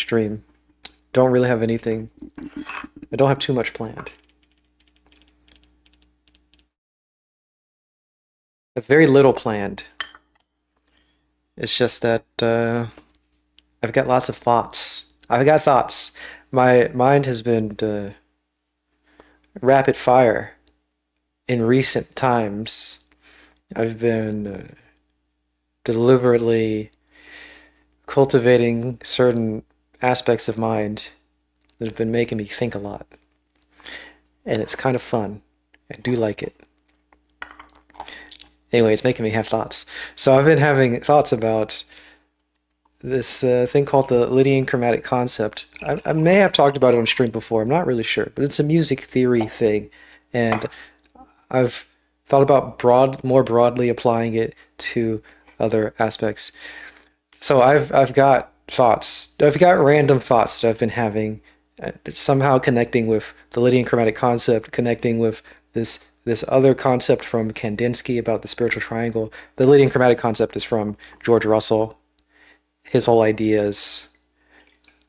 stream. Don't really have anything. I don't have too much planned. I have very little planned. It's just that I've got lots of thoughts. I've got thoughts. My mind has been rapid fire in recent times. I've been deliberately cultivating certain aspects of mind that have been making me think a lot. And it's kind of fun. I do like it. Anyway, it's making me have thoughts. So I've been having thoughts about this thing called the Lydian Chromatic Concept. I may have talked about it on stream before, I'm not really sure, but it's a music theory thing, and I've thought about more broadly applying it to other aspects. So I've got thoughts. I've got random thoughts that I've been having, somehow connecting with the Lydian Chromatic Concept, connecting with this other concept from Kandinsky about the spiritual triangle. The Lydian Chromatic Concept is from George Russell. His whole idea is,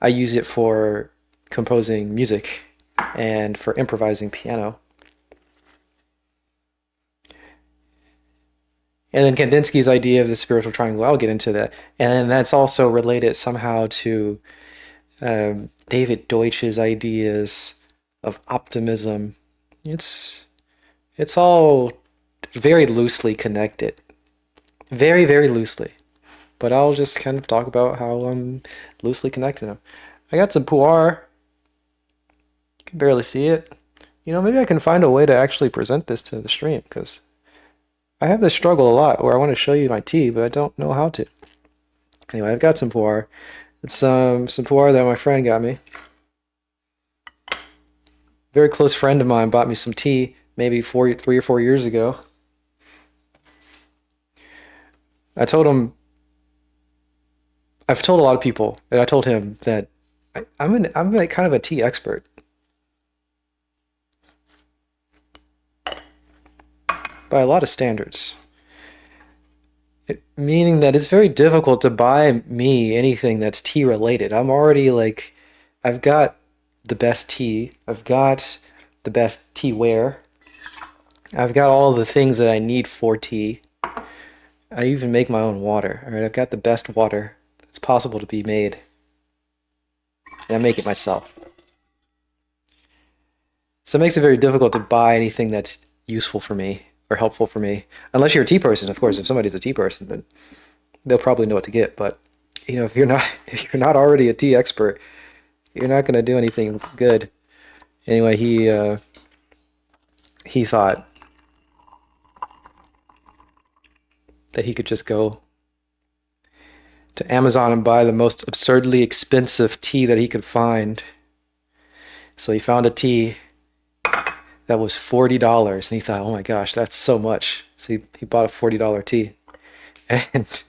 I use it for composing music and for improvising piano. And then Kandinsky's idea of the spiritual triangle, I'll get into that. And then that's also related somehow to David Deutsch's ideas of optimism. It's all very loosely connected. Very, very loosely. But I'll just kind of talk about how I'm loosely connecting them. I got some pu'er. You can barely see it. You know, maybe I can find a way to actually present this to the stream, because I have this struggle a lot where I want to show you my tea, but I don't know how to. Anyway, I've got some pu'er. It's some pu'er that my friend got me. Very close friend of mine bought me some tea maybe 3 or 4 years ago. I've told a lot of people, and I told him that I'm like kind of a tea expert. By a lot of standards. Meaning that it's very difficult to buy me anything that's tea related. I'm already like, I've got the best tea. I've got the best teaware. I've got all the things that I need for tea. I even make my own water. All right, I've got the best water it's possible to be made. And I make it myself. So it makes it very difficult to buy anything that's useful for me or helpful for me. Unless you're a tea person, of course. If somebody's a tea person, then they'll probably know what to get. But you know, if you're not already a tea expert, you're not going to do anything good. Anyway, he thought that he could just go to Amazon and buy the most absurdly expensive tea that he could find. So he found a tea that was $40, and he thought, oh my gosh, that's so much. So he bought a $40 tea. And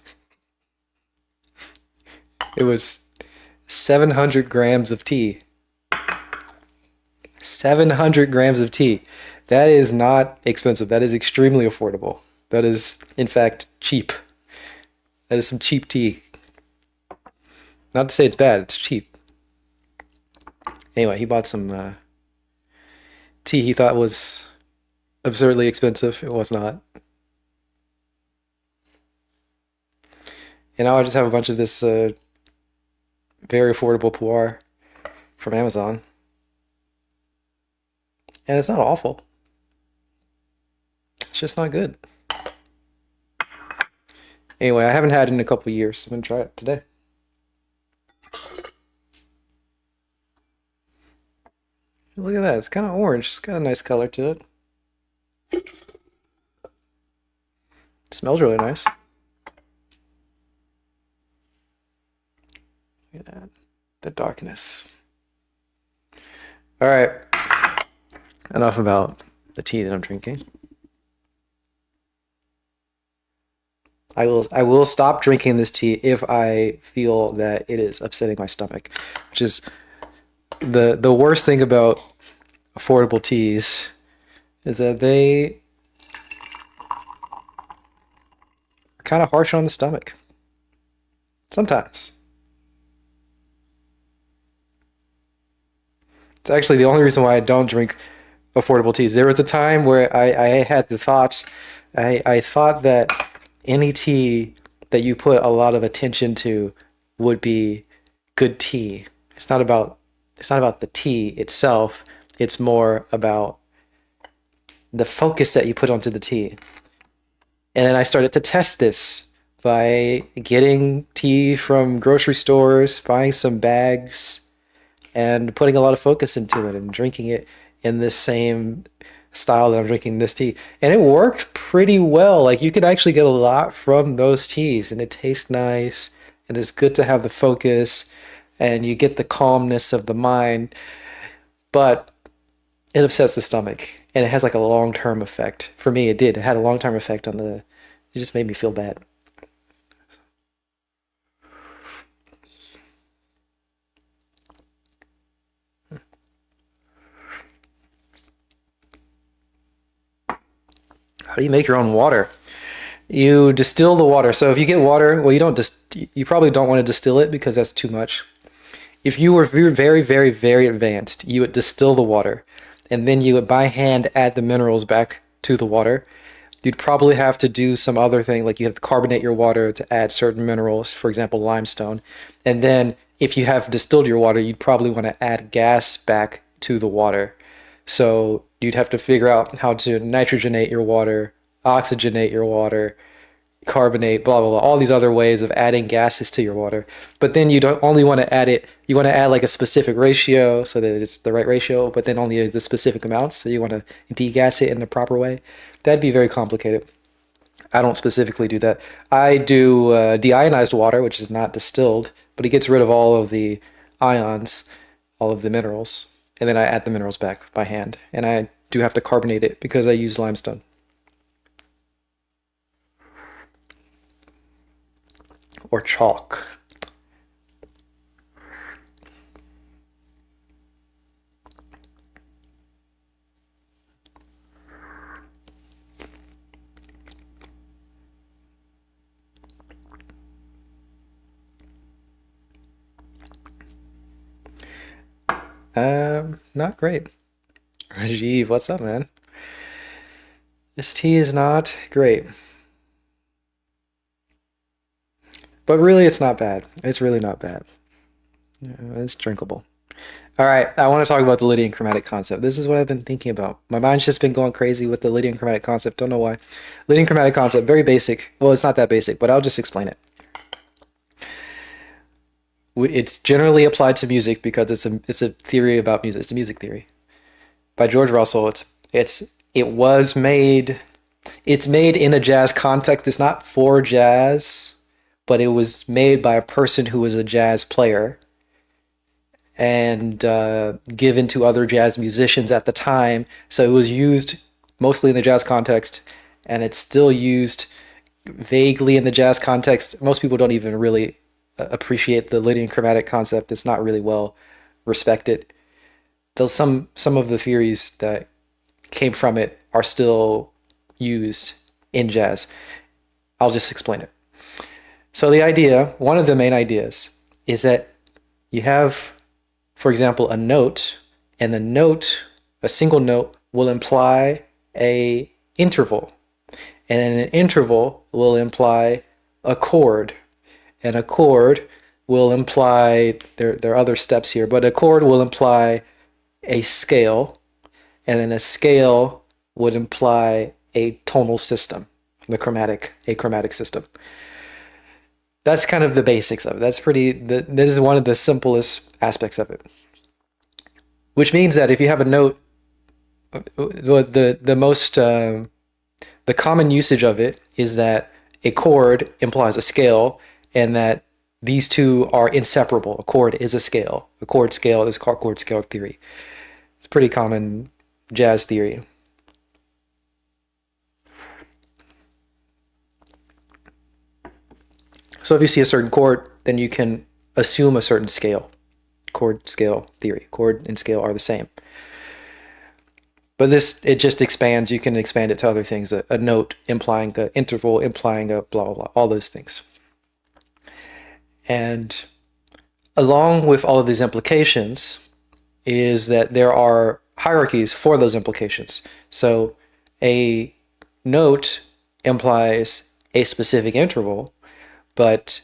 it was 700 grams of tea. 700 grams of tea. That is not expensive. That is extremely affordable. That is, in fact, cheap. That is some cheap tea. Not to say it's bad, it's cheap. Anyway, he bought some tea he thought was absurdly expensive. It was not. And now I just have a bunch of this very affordable pu'er from Amazon. And it's not awful. It's just not good. Anyway, I haven't had it in a couple of years, so I'm going to try it today. Look at that, it's kind of orange. It's got a nice color to it. It smells really nice. Look at that, the darkness. All right, enough about the tea that I'm drinking. I will stop drinking this tea if I feel that it is upsetting my stomach, which is the worst thing about affordable teas is that they are kind of harsh on the stomach. Sometimes. It's actually the only reason why I don't drink affordable teas. There was a time where I had the thought, I thought that any tea that you put a lot of attention to would be good tea. It's not about the tea itself. It's more about the focus that you put onto the tea. And then I started to test this by getting tea from grocery stores, buying some bags, and putting a lot of focus into it and drinking it in this same style that I'm drinking this tea. And it worked pretty well. Like you can actually get a lot from those teas and it tastes nice and it's good to have the focus and you get the calmness of the mind, but it upsets the stomach and it has like a long-term effect. For me, it did. It had a long-term effect on it just made me feel bad. How do you make your own water? You distill the water. So if you get water, well, you probably don't want to distill it because that's too much. If you were very, very, very advanced, you would distill the water and then you would by hand add the minerals back to the water. You'd probably have to do some other thing, like you have to carbonate your water to add certain minerals, for example, limestone. And then if you have distilled your water, you'd probably want to add gas back to the water. So you'd have to figure out how to nitrogenate your water, oxygenate your water, carbonate, blah, blah, blah, all these other ways of adding gases to your water. But then you don't only want to add it, you want to add like a specific ratio so that it's the right ratio, but then only the specific amounts. So you want to degas it in the proper way. That'd be very complicated. I don't specifically do that. I do deionized water, which is not distilled, but it gets rid of all of the ions, all of the minerals, and then I add the minerals back by hand. And I do have to carbonate it because I use limestone. Or chalk. Not great. Rajiv, what's up, man? This tea is not great. But really, it's not bad. It's really not bad. It's drinkable. All right, I want to talk about the Lydian chromatic concept. This is what I've been thinking about. My mind's just been going crazy with the Lydian chromatic concept. Don't know why. Lydian chromatic concept, very basic. Well, it's not that basic, but I'll just explain it. It's generally applied to music because it's a theory about music. It's a music theory by George Russell. It's made in a jazz context. It's not for jazz, but it was made by a person who was a jazz player and given to other jazz musicians at the time. So it was used mostly in the jazz context, and it's still used vaguely in the jazz context. Most people don't even really appreciate the Lydian chromatic concept. It's not really well respected. Though some of the theories that came from it are still used in jazz. I'll just explain it. So the idea, one of the main ideas, is that you have, for example, a note, and a single note will imply a interval. And then an interval will imply a chord. And a chord will imply, there are other steps here, but a chord will imply a scale, and then a scale would imply a tonal system, a chromatic system. That's kind of the basics of it. This is one of the simplest aspects of it. Which means that if you have a note, the common usage of it is that a chord implies a scale, and that these two are inseparable. A chord is a scale. A chord scale is called chord scale theory. It's pretty common jazz theory. So if you see a certain chord, then you can assume a certain scale. Chord scale theory. Chord and scale are the same. But it just expands. You can expand it to other things. A note implying an interval, implying a blah, blah, blah. All those things. And along with all of these implications, is that there are hierarchies for those implications. So a note implies a specific interval, but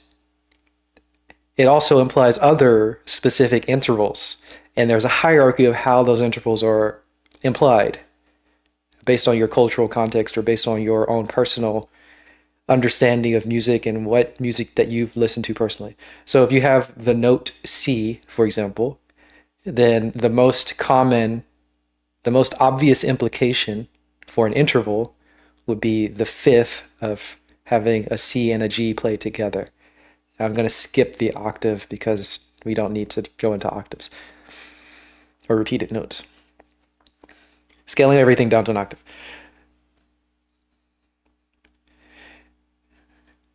it also implies other specific intervals. And there's a hierarchy of how those intervals are implied based on your cultural context or based on your own personal understanding of music and what music that you've listened to personally. So if you have the note C, for example, then the most obvious implication for an interval would be the fifth of having a C and a G played together. I'm going to skip the octave because we don't need to go into octaves or repeated notes. Scaling everything down to an octave.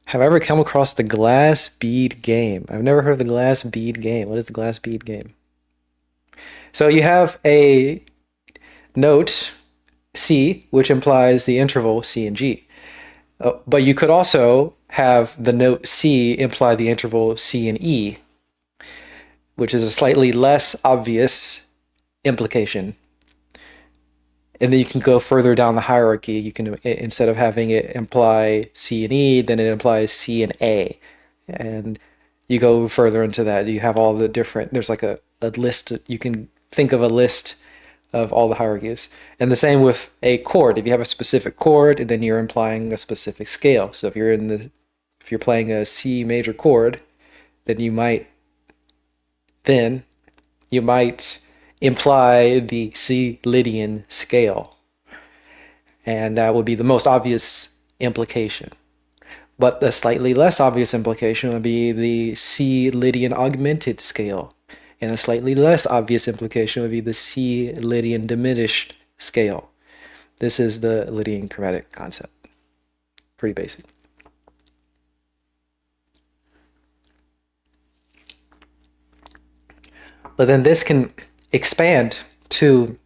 Have I ever come across the glass bead game? I've never heard of the glass bead game. What is the glass bead game? So you have a note C, which implies the interval C and G. But you could also have the note C imply the interval C and E, which is a slightly less obvious implication. And then you can go further down the hierarchy. You can, instead of having it imply C and E, then it implies C and A. And you go further into that. You have all the different, there's like a list. You can think of a list of all the hierarchies. And the same with a chord. If you have a specific chord, then you're implying a specific scale. So if you're playing a C major chord, then you might imply the C Lydian scale. And that would be the most obvious implication. But the slightly less obvious implication would be the C Lydian augmented scale. And a slightly less obvious implication would be the C Lydian diminished scale. This is the Lydian chromatic concept. Pretty basic. But then this can expand to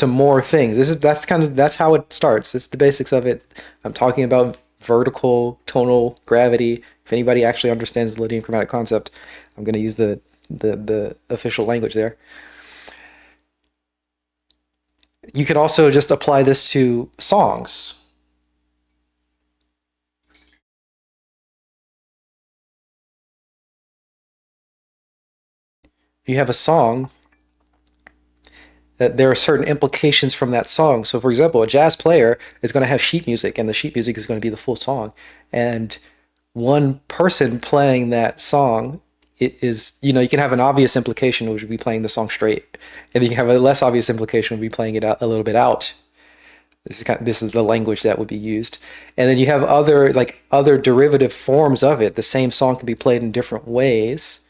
more things. That's how it starts. It's the basics of it. I'm talking about vertical tonal gravity. If anybody actually understands the Lydian chromatic concept, I'm going to use the official language there. You could also just apply this to songs. If you have a song, that there are certain implications from that song. So for example, a jazz player is going to have sheet music, and the sheet music is going to be the full song. And one person playing that song, it is, you can have an obvious implication, which would be playing the song straight. And then you can have a less obvious implication, would be playing it out a little bit out. This is the language that would be used. And then you have other derivative forms of it. The same song can be played in different ways,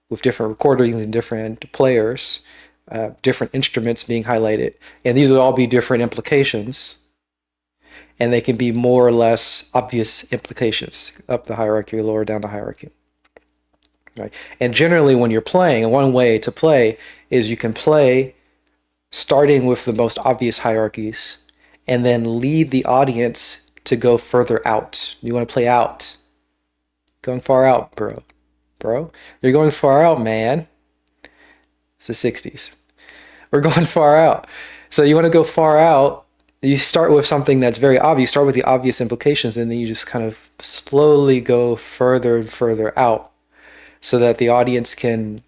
with different recordings and different players, different instruments being highlighted. And these would all be different implications. And they can be more or less obvious implications up the hierarchy or lower down the hierarchy. Right? And generally when you're playing, one way to play is you can play starting with the most obvious hierarchies and then lead the audience to go further out. You want to play out. Going far out, bro. You're going far out, man. It's the 60s. We're going far out. So you want to go far out. You start with something that's very obvious. You start with the obvious implications, and then you just kind of slowly go further and further out so that the audience can...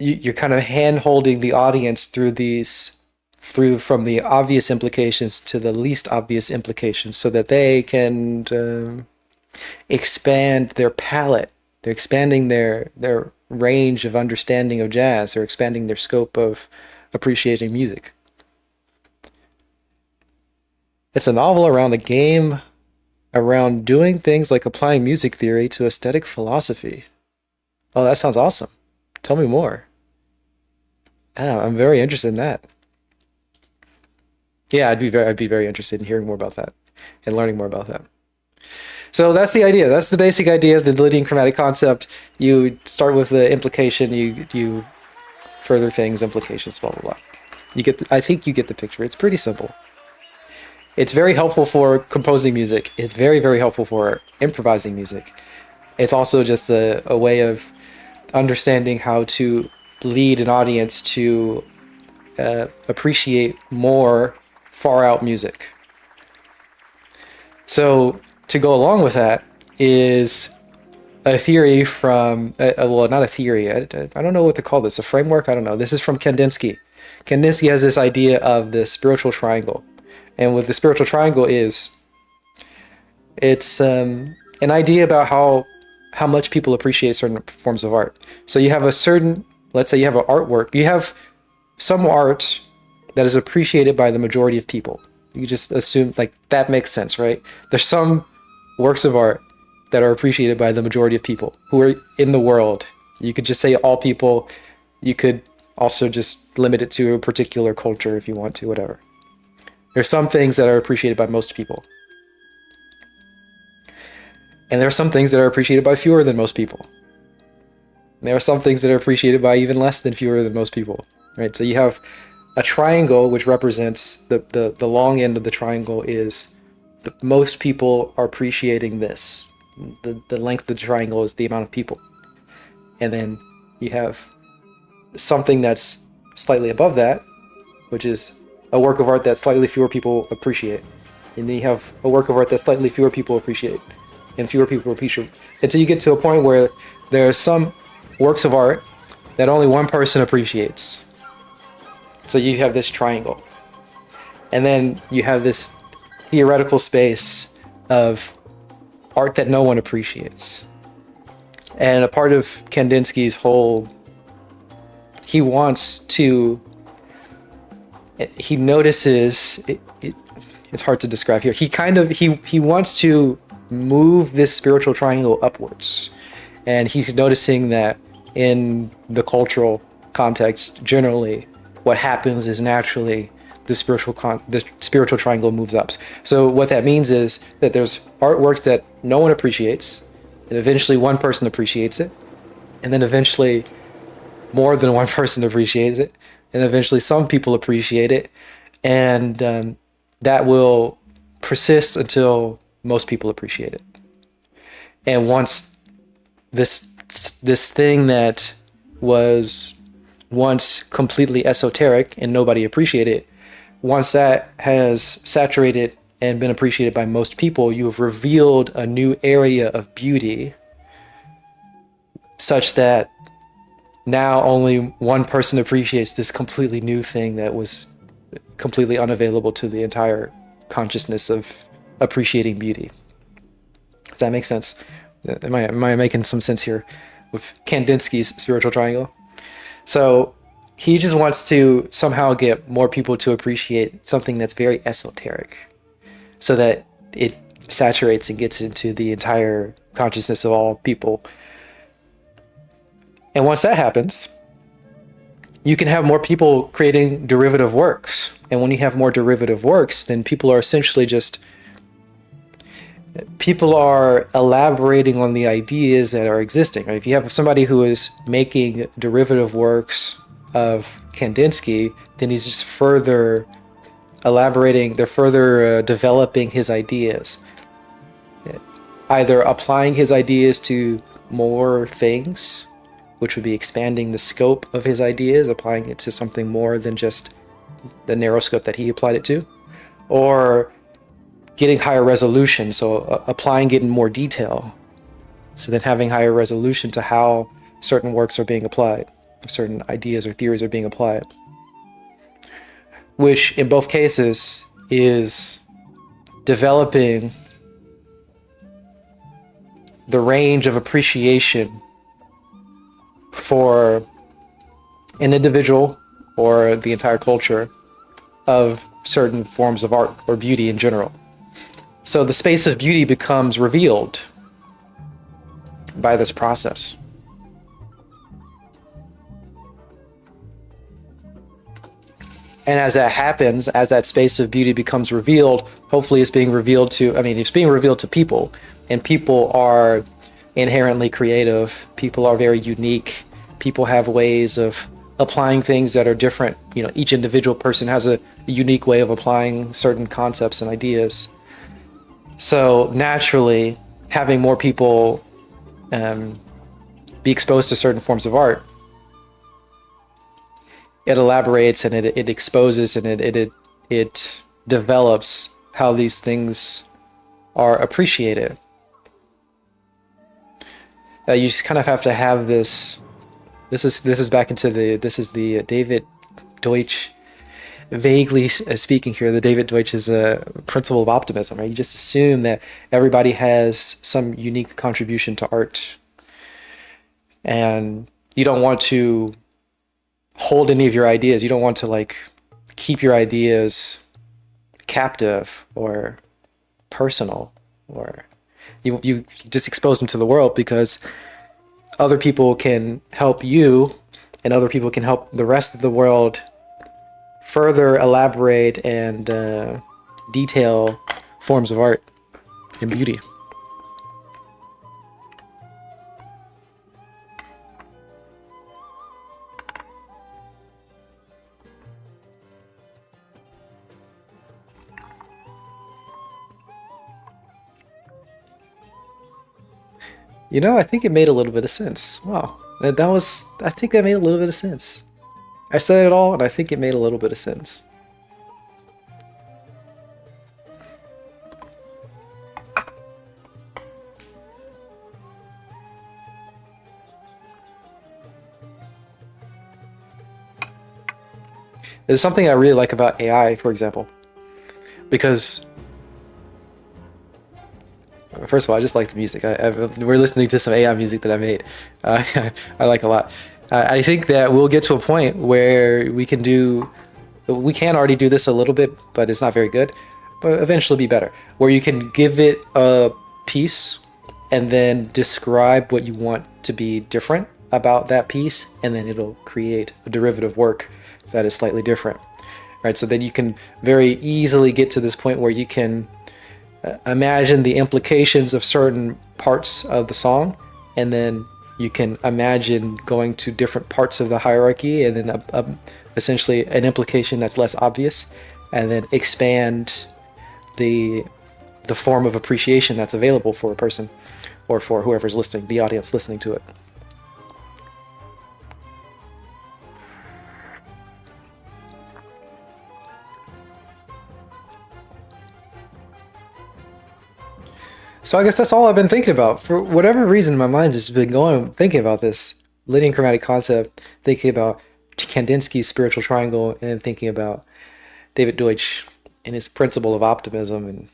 You're kind of hand-holding the audience through from the obvious implications to the least obvious implications so that they can... expand their palette. They're expanding their range of understanding of jazz. They're expanding their scope of appreciating music. It's a novel around a game around doing things like applying music theory to aesthetic philosophy. Oh, that sounds awesome. Tell me more. I'm very interested in that. Yeah, I'd be very interested in hearing more about that and learning more about that. So that's the idea. That's the basic idea of the Lydian chromatic concept. You start with the implication, you further things, implications, blah, blah, blah. I think you get the picture. It's pretty simple. It's very helpful for composing music. It's very, very helpful for improvising music. It's also just a way of understanding how to lead an audience to appreciate more far out music. So to go along with that is a theory from, well, not a theory, I don't know what to call this, a framework, I don't know. This is from Kandinsky. Kandinsky has this idea of the spiritual triangle. And what the spiritual triangle is, it's an idea about how much people appreciate certain forms of art. So you have a certain, let's say you have an artwork, you have some art that is appreciated by the majority of people. You just assume, like, that makes sense, right? There's some works of art that are appreciated by the majority of people who are in the world. You could just say all people. You could also just limit it to a particular culture if you want to, whatever. There's some things that are appreciated by most people. And there are some things that are appreciated by fewer than most people. And there are some things that are appreciated by even less than fewer than most people, right? So you have a triangle which represents the long end of the triangle is most people are appreciating this. The length of the triangle is the amount of people. And then you have something that's slightly above that, which is a work of art that slightly fewer people appreciate. And then you have a work of art that slightly fewer people appreciate. And fewer people appreciate. Until you get to a point where there are some works of art that only one person appreciates. So you have this triangle. And then you have this theoretical space of art that no one appreciates. And a part of Kandinsky's whole, he notices, it's hard to describe here. He wants to move this spiritual triangle upwards. And he's noticing that in the cultural context, generally, what happens is naturally the spiritual triangle moves up. So what that means is that there's artworks that no one appreciates, and eventually one person appreciates it, and then eventually more than one person appreciates it, and eventually some people appreciate it, and that will persist until most people appreciate it. And once this thing that was once completely esoteric and nobody appreciated it, once that has saturated and been appreciated by most people, you have revealed a new area of beauty such that now only one person appreciates this completely new thing that was completely unavailable to the entire consciousness of appreciating beauty. Does that make sense? Am I making some sense here with Kandinsky's spiritual triangle? So he just wants to somehow get more people to appreciate something that's very esoteric so that it saturates and gets into the entire consciousness of all people. And once that happens, you can have more people creating derivative works. And when you have more derivative works, then people are essentially people are elaborating on the ideas that are existing. If you have somebody who is making derivative works of Kandinsky, then he's just further elaborating, they're further developing his ideas. Either applying his ideas to more things, which would be expanding the scope of his ideas, applying it to something more than just the narrow scope that he applied it to, or getting higher resolution, so applying it in more detail. So then having higher resolution to how certain works are being applied, certain ideas or theories are being applied. Which in both cases is developing the range of appreciation for an individual or the entire culture of certain forms of art or beauty in general. So the space of beauty becomes revealed by this process. And as that happens, as that space of beauty becomes revealed, hopefully it's being revealed to, it's being revealed to people, and people are inherently creative. People are very unique. People have ways of applying things that are different. Each individual person has a unique way of applying certain concepts and ideas. So naturally, having more people be exposed to certain forms of art, it elaborates and it exposes and it develops how these things are appreciated. You just kind of have to have this. This is back into the David Deutsch, vaguely speaking here. The David Deutsch is a principle of optimism, right? You just assume that everybody has some unique contribution to art, and you don't want to hold any of your ideas. You don't want to like keep your ideas captive or personal, or you just expose them to the world, because other people can help you and other people can help the rest of the world further elaborate and detail forms of art and beauty. You know, I think it made a little bit of sense. Wow. I think that made a little bit of sense. I said it all, and I think it made a little bit of sense. There's something I really like about AI, for example, because first of all, I just like the music. We're listening to some AI music that I made. I like a lot. I think that we'll get to a point where we can already do this a little bit, but it's not very good, but eventually be better, where you can give it a piece and then describe what you want to be different about that piece, and then it'll create a derivative work that is slightly different, right? So then you can very easily get to this point where you can imagine the implications of certain parts of the song, and then you can imagine going to different parts of the hierarchy, and then essentially an implication that's less obvious, and then expand the form of appreciation that's available for a person or for whoever's listening, the audience listening to it. So I guess that's all I've been thinking about. For whatever reason, my mind's just been going, thinking about this Lydian Chromatic Concept, thinking about Kandinsky's spiritual triangle, and thinking about David Deutsch and his principle of optimism and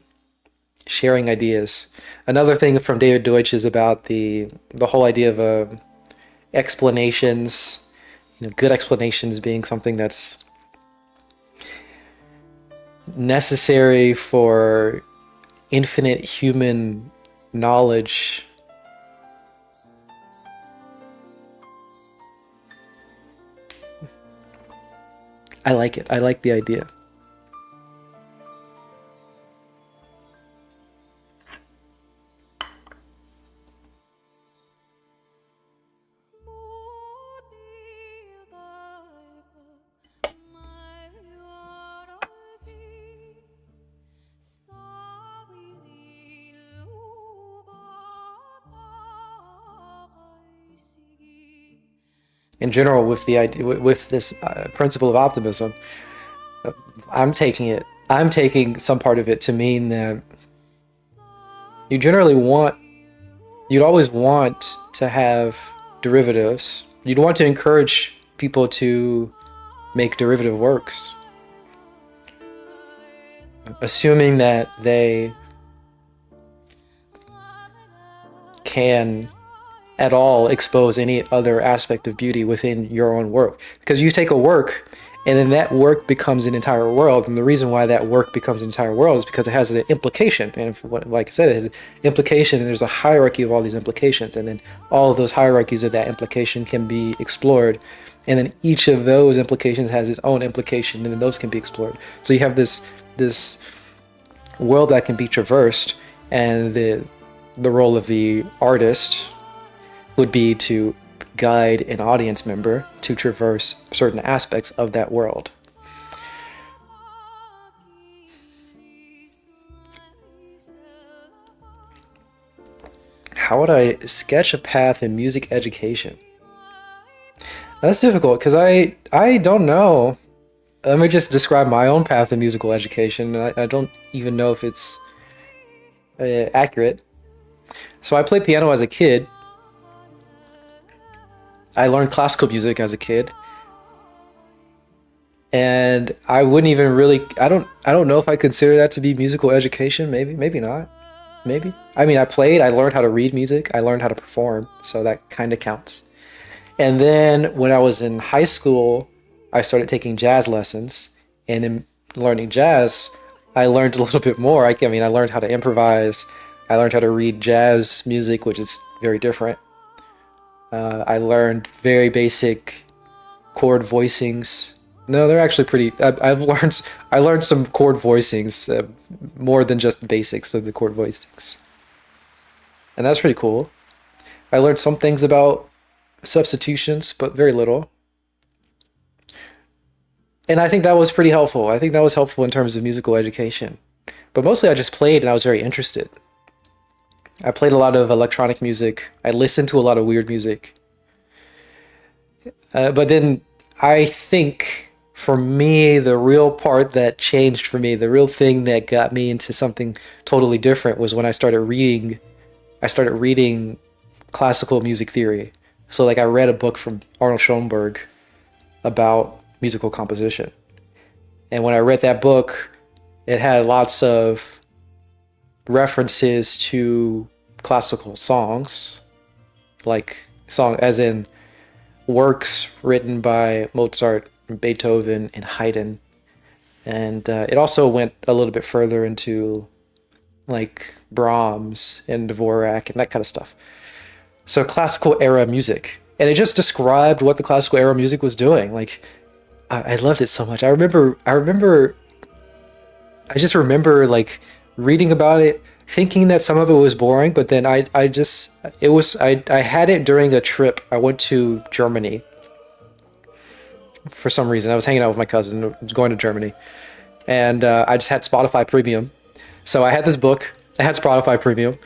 sharing ideas. Another thing from David Deutsch is about the whole idea of explanations, good explanations being something that's necessary for infinite human knowledge. I like it. I like the idea. In general, with the idea, with this principle of optimism, I'm taking some part of it to mean that you'd always want to have derivatives. You'd want to encourage people to make derivative works, assuming that they can at all expose any other aspect of beauty within your own work. Because you take a work and then that work becomes an entire world, and the reason why that work becomes an entire world is because it has an implication, and like I said, it has an implication, and there's a hierarchy of all these implications, and then all of those hierarchies of that implication can be explored, and then each of those implications has its own implication, and then those can be explored. So you have this world that can be traversed, and the role of the artist would be to guide an audience member to traverse certain aspects of that world. How would I sketch a path in music education? That's difficult because I don't know. Let me just describe my own path in musical education. I don't even know if it's accurate. So I played piano as a kid. I learned classical music as a kid. And I wouldn't even really I don't know if I consider that to be musical education. Maybe not. Maybe. I mean, I learned how to read music, I learned how to perform, so that kind of counts. And then when I was in high school, I started taking jazz lessons, and in learning jazz, I learned a little bit more. I mean, I learned how to improvise. I learned how to read jazz music, which is very different. I learned very basic chord voicings. No, they're actually pretty. I learned some chord voicings, more than just the basics of the chord voicings, and that's pretty cool. I learned some things about substitutions, but very little. And I think that was pretty helpful. I think that was helpful in terms of musical education. But mostly I just played and I was very interested. I played a lot of electronic music. I listened to a lot of weird music. But then I think for me, the real part that changed for me, the real thing that got me into something totally different was when I started reading. I started reading classical music theory. So like I read a book from Arnold Schoenberg about musical composition. And when I read that book, it had lots of references to classical songs, like song as in works written by Mozart, Beethoven, and Haydn. And it also went a little bit further into like Brahms and Dvorak and that kind of stuff. So classical era music. And it just described what the classical era music was doing. Like I loved it so much. I just remember like reading about it, thinking that some of it was boring, but then I had it during a trip. I went to Germany for some reason. I was hanging out with my cousin, going to Germany, and I just had Spotify Premium. So I had this book, I had Spotify Premium,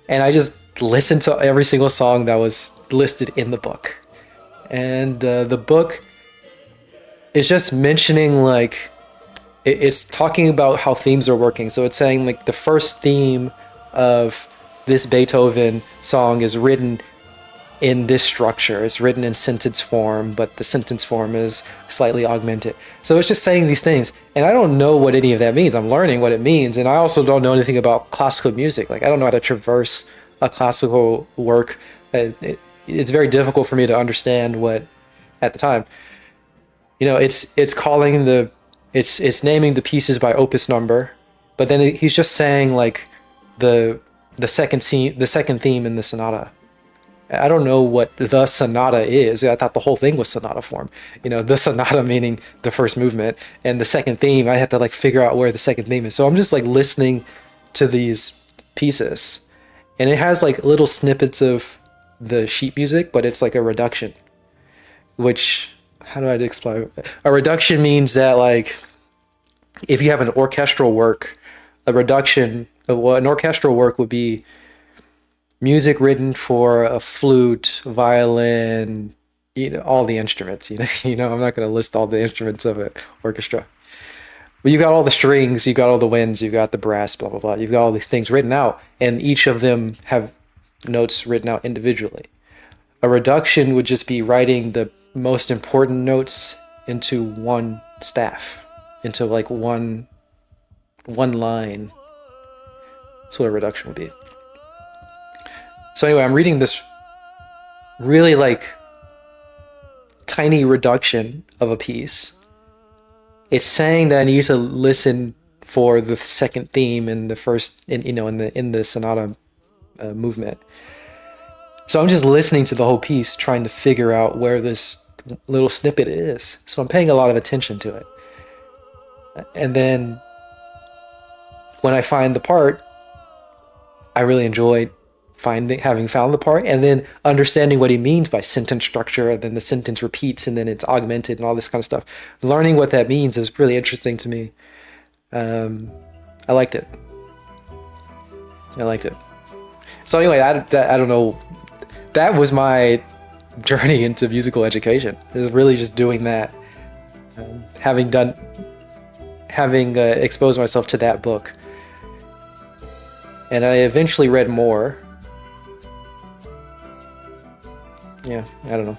and I just listened to every single song that was listed in the book. And the book is just mentioning like it's talking about how themes are working. So it's saying like the first theme of this Beethoven song is written in this structure. It's written in sentence form, but the sentence form is slightly augmented. So it's just saying these things. And I don't know what any of that means. I'm learning what it means. And I also don't know anything about classical music. Like I don't know how to traverse a classical work. It's very difficult for me to understand what at the time. You know, it's naming the pieces by opus number, but then he's just saying like the second theme in the sonata. I don't know what the sonata is. I thought the whole thing was sonata form. You know, the sonata meaning the first movement, and the second theme, I had to like figure out where the second theme is. So I'm just like listening to these pieces, and it has like little snippets of the sheet music, but it's like a reduction, which, how do I explain? A reduction means that like if you have an orchestral work, an orchestral work would be music written for a flute, violin, you know, all the instruments. I'm not going to list all the instruments of an orchestra, but you got all the strings, you got all the winds, you got the brass, blah blah blah. You've got all these things written out, and each of them have notes written out individually. A reduction would just be writing the most important notes into one staff, into like one line. That's what a reduction would be. So anyway, I'm reading this really like tiny reduction of a piece. It's saying that I need to listen for the second theme in the first, in the sonata movement. So I'm just listening to the whole piece, trying to figure out where this little snippet is. So I'm paying a lot of attention to it. And then when I find the part, I really enjoy having found the part, and then understanding what he means by sentence structure, and then the sentence repeats, and then it's augmented, and all this kind of stuff. Learning what that means is really interesting to me. I liked it. So anyway, I don't know. That was my journey into musical education. It was really just doing that. Having exposed myself to that book. And I eventually read more. Yeah, I don't know.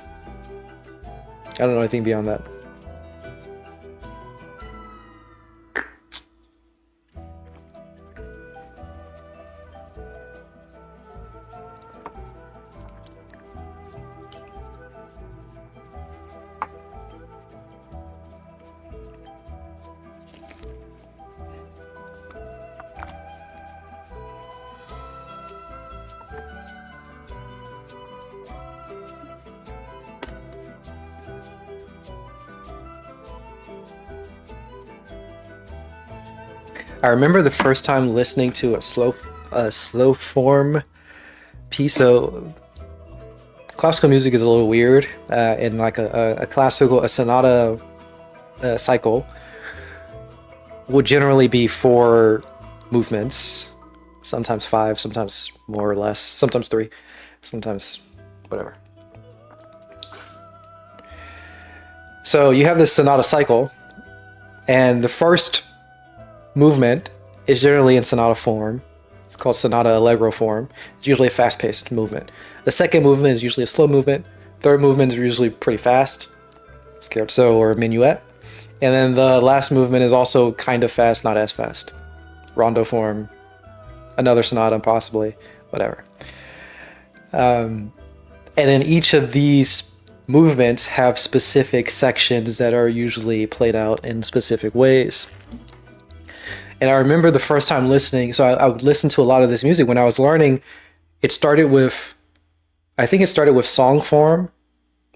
I don't know anything beyond that. I remember the first time listening to a slow form piece. So classical music is a little weird. In like a sonata cycle would generally be 4 movements, sometimes 5, sometimes more or less, sometimes 3, sometimes whatever. So you have this sonata cycle, and the first movement is generally in sonata form. It's called sonata allegro form. It's usually a fast-paced movement. The second movement is usually a slow movement. Third movement is usually pretty fast, scherzo or minuet. And then the last movement is also kind of fast, not as fast. Rondo form, another sonata possibly, whatever. And then each of these movements have specific sections that are usually played out in specific ways. And I remember the first time listening, so I would listen to a lot of this music when I was learning. I think it started with song form,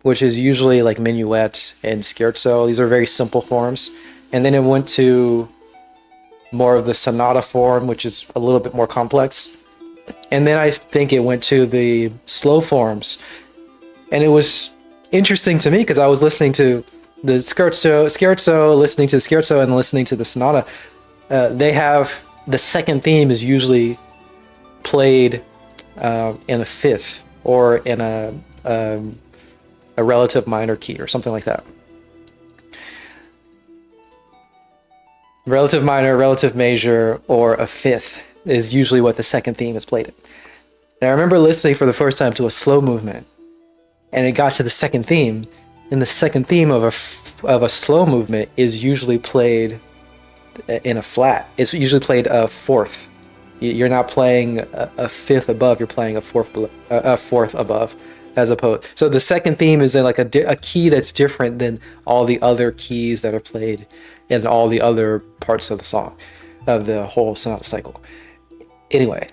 which is usually like minuet and scherzo. These are very simple forms. And then it went to more of the sonata form, which is a little bit more complex. And then I think it went to the slow forms. And it was interesting to me because I was listening to the scherzo, listening to the scherzo, and listening to the sonata. They have the second theme is usually played in a fifth or in a relative minor key or something like that. Relative minor, relative major, or a fifth is usually what the second theme is played in. And I remember listening for the first time to a slow movement, and it got to the second theme, and the second theme of a slow movement is usually played in a flat. It's usually played a fourth. You're not playing a fifth above, you're playing a fourth above, as opposed. So the second theme is in like a key that's different than all the other keys that are played in all the other parts of the song, of the whole sonata cycle. Anyway,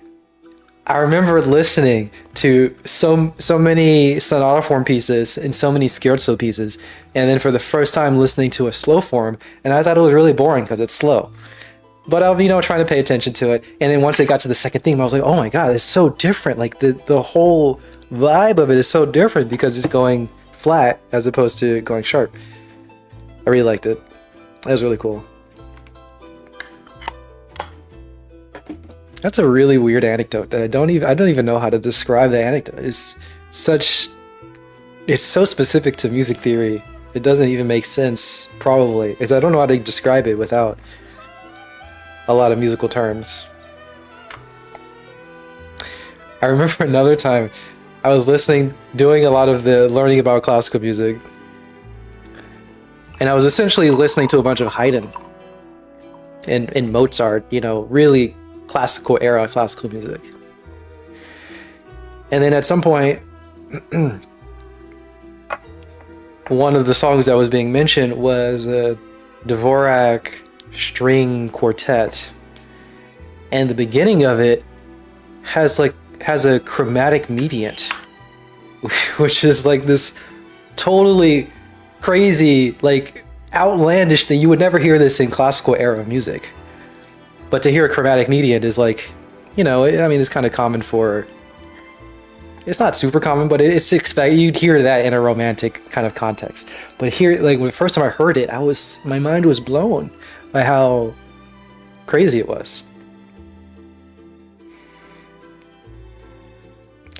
I remember listening to so many sonata form pieces and so many scherzo pieces, and then for the first time listening to a slow form, and I thought it was really boring because it's slow. But I'll trying to pay attention to it, and then once it got to the second theme, I was like, oh my god, it's so different. Like the whole vibe of it is so different because it's going flat as opposed to going sharp. I really liked it. That was really cool. That's a really weird anecdote that I don't even know how to describe the anecdote. It's so specific to music theory. It doesn't even make sense, probably. I don't know how to describe it without a lot of musical terms. I remember another time I was doing a lot of the learning about classical music, and I was essentially listening to a bunch of Haydn and Mozart, really classical era classical music. And then at some point, one of the songs that was being mentioned was a Dvorak string quartet, and the beginning of it has a chromatic mediant, which is like this totally crazy, like outlandish thing. You would never hear this in classical era music, but to hear a chromatic mediant is like, it's kind of common for. It's not super common, but it's expected. You'd hear that in a romantic kind of context. But here, like, when the first time I heard it, my mind was blown by how crazy it was.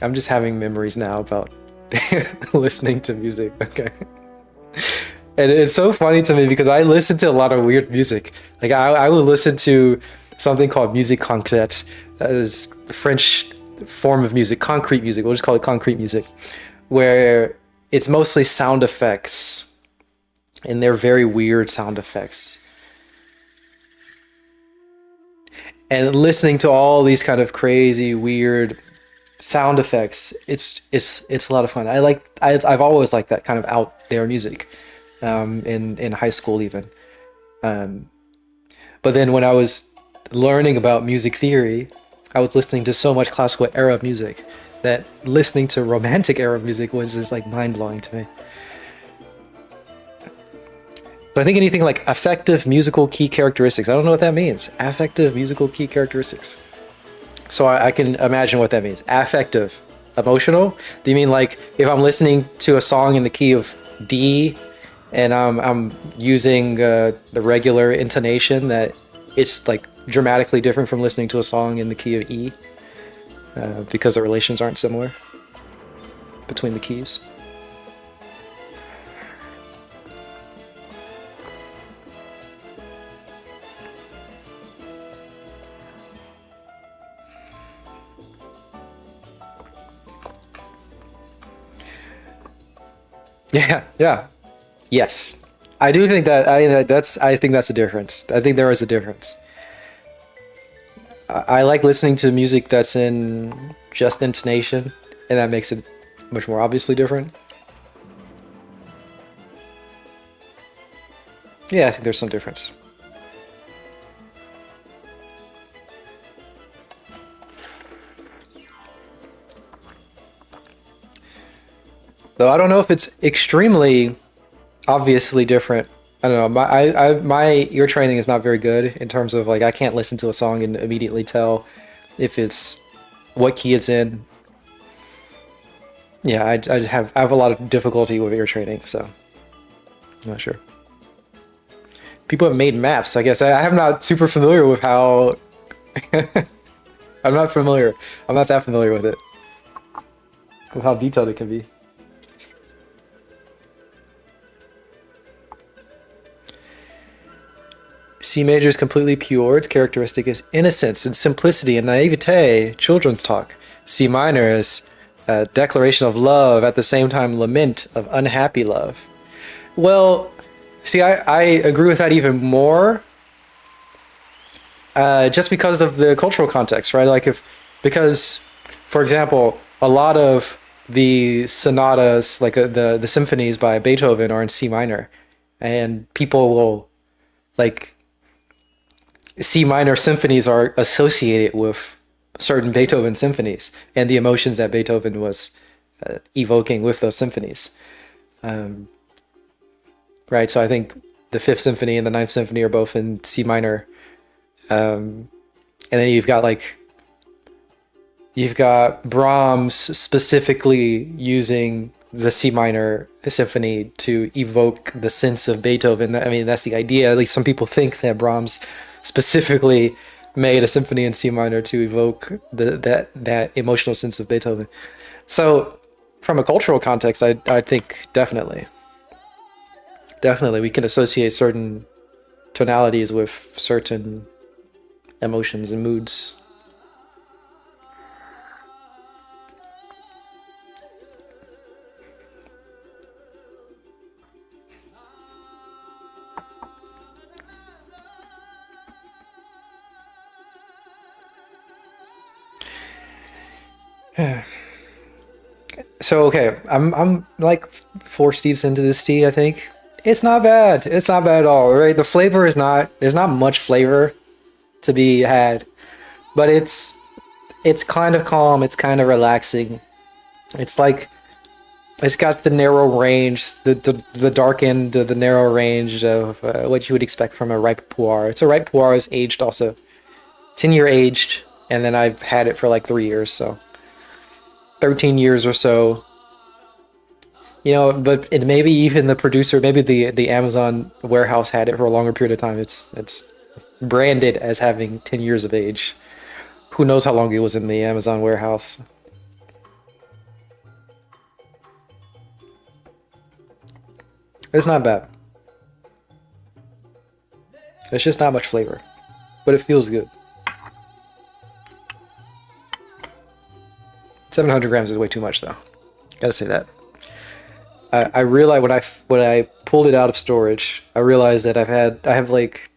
I'm just having memories now about listening to music. Okay. And it's so funny to me because I listen to a lot of weird music. Like I would listen to something called musique concrète. That is the French form of music, concrete music. We'll just call it concrete music, where it's mostly sound effects, and they're very weird sound effects. And listening to all these kind of crazy, weird sound effects, it's a lot of fun. I've always liked that kind of out there music, in high school even. Um, but then when I was learning about music theory, I was listening to so much classical era music that listening to romantic era music was just like mind blowing to me. But I think anything like affective musical key characteristics, I don't know what that means. Affective musical key characteristics. So I can imagine what that means. Affective, emotional. Do you mean like if I'm listening to a song in the key of D, and I'm using the regular intonation, that it's like dramatically different from listening to a song in the key of E, because the relations aren't similar between the keys. Yeah, yeah. Yes. I do think that I think that's a difference. I think there is a difference. I like listening to music that's in just intonation, and that makes it much more obviously different. Yeah, I think there's some difference. Though I don't know if it's extremely obviously different. I don't know. My ear training is not very good in terms of like I can't listen to a song and immediately tell if it's what key it's in. Yeah, I have a lot of difficulty with ear training, so I'm not sure. People have made maps. I guess I'm not super familiar with how. I'm not familiar. I'm not that familiar with it. With how detailed it can be. C major is completely pure. Its characteristic is innocence and simplicity and naivete, children's talk. C minor is a declaration of love, at the same time lament of unhappy love. Well, see, I agree with that even more, just because of the cultural context, right? Like because, for example, a lot of the sonatas, like the symphonies by Beethoven, are in C minor, and people will like C minor symphonies are associated with certain Beethoven symphonies and the emotions that Beethoven was evoking with those symphonies. Um, right, so I think the Fifth Symphony and the Ninth Symphony are both in C minor. And then you've got Brahms specifically using the C minor symphony to evoke the sense of Beethoven. I mean, that's the idea. At least some people think that Brahms specifically made a symphony in C minor to evoke that emotional sense of Beethoven. So, from a cultural context, I think definitely we can associate certain tonalities with certain emotions and moods. So okay, I'm like 4 steeps into this tea. I think it's not bad. It's not bad at all. Right? The flavor is not. There's not much flavor to be had, but it's kind of calm. It's kind of relaxing. It's like it's got the narrow range, the dark end of the narrow range of what you would expect from a ripe pu'er. It's a ripe pu'er is aged also, 10-year aged, and then I've had it for like 3 years, so 13 years or so. You know, but it maybe even the producer, maybe the Amazon warehouse had it for a longer period of time. It's branded as having 10 years of age. Who knows how long it was in the Amazon warehouse? It's not bad. It's just not much flavor, but it feels good. 700 grams is way too much, though. Gotta say that. I realized when I pulled it out of storage, I realized that I have like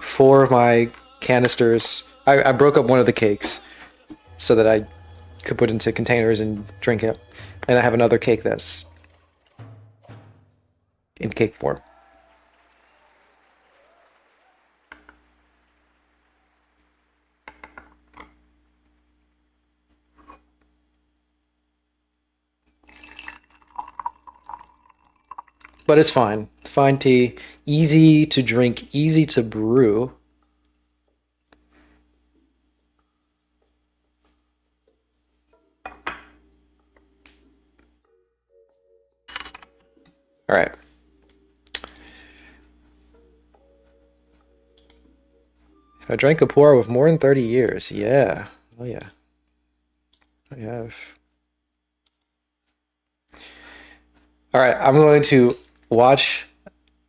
4 of my canisters. I broke up one of the cakes so that I could put into containers and drink it, and I have another cake that's in cake form. But it's fine. Fine tea. Easy to drink, easy to brew. All right. If I drank a pour with more than 30 years, yeah. Oh yeah. I have. All right, I'm going to watch.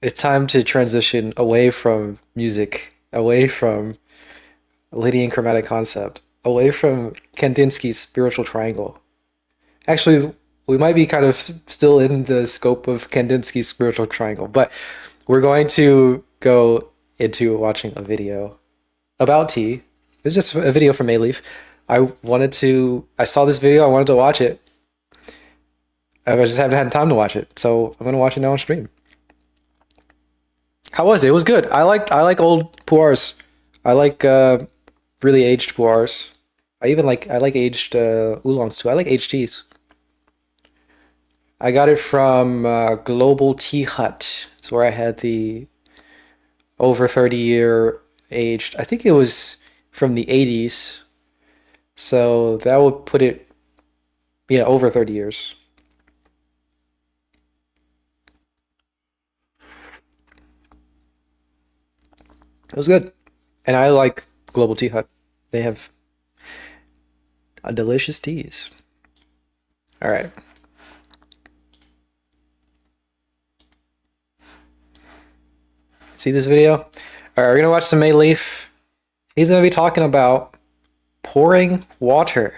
It's time to transition away from music, away from Lydian Chromatic Concept, away from Kandinsky's spiritual triangle. Actually, we might be kind of still in the scope of Kandinsky's spiritual triangle, but we're going to go into watching a video about tea. It's just a video from Mayleaf. I saw this video, I wanted to watch it. I just haven't had time to watch it, so I'm gonna watch it now on stream. How was it? It was good. I like old pu'ers. I like really aged pu'ers. I like aged oolongs too. I like aged teas. I got it from Global Tea Hut. It's where I had the over 30-year aged. I think it was from the 80s. So that would put it, yeah, over 30 years. It was good. And I like Global Tea Hut. They have delicious teas. All right. See this video? All right, we're gonna watch some Mayleaf. He's gonna be talking about pouring water.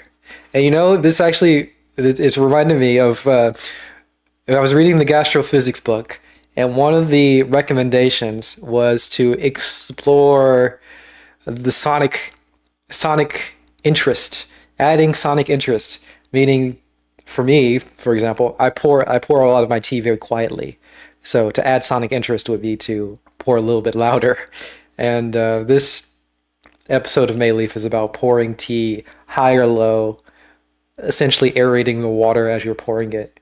And you know, this actually, it's reminded me of, I was reading the gastrophysics book, and one of the recommendations was to explore the sonic interest, adding sonic interest, meaning for me, for example, I pour a lot of my tea very quietly. So to add sonic interest would be to pour a little bit louder. And this episode of Mayleaf is about pouring tea high or low, essentially aerating the water as you're pouring it.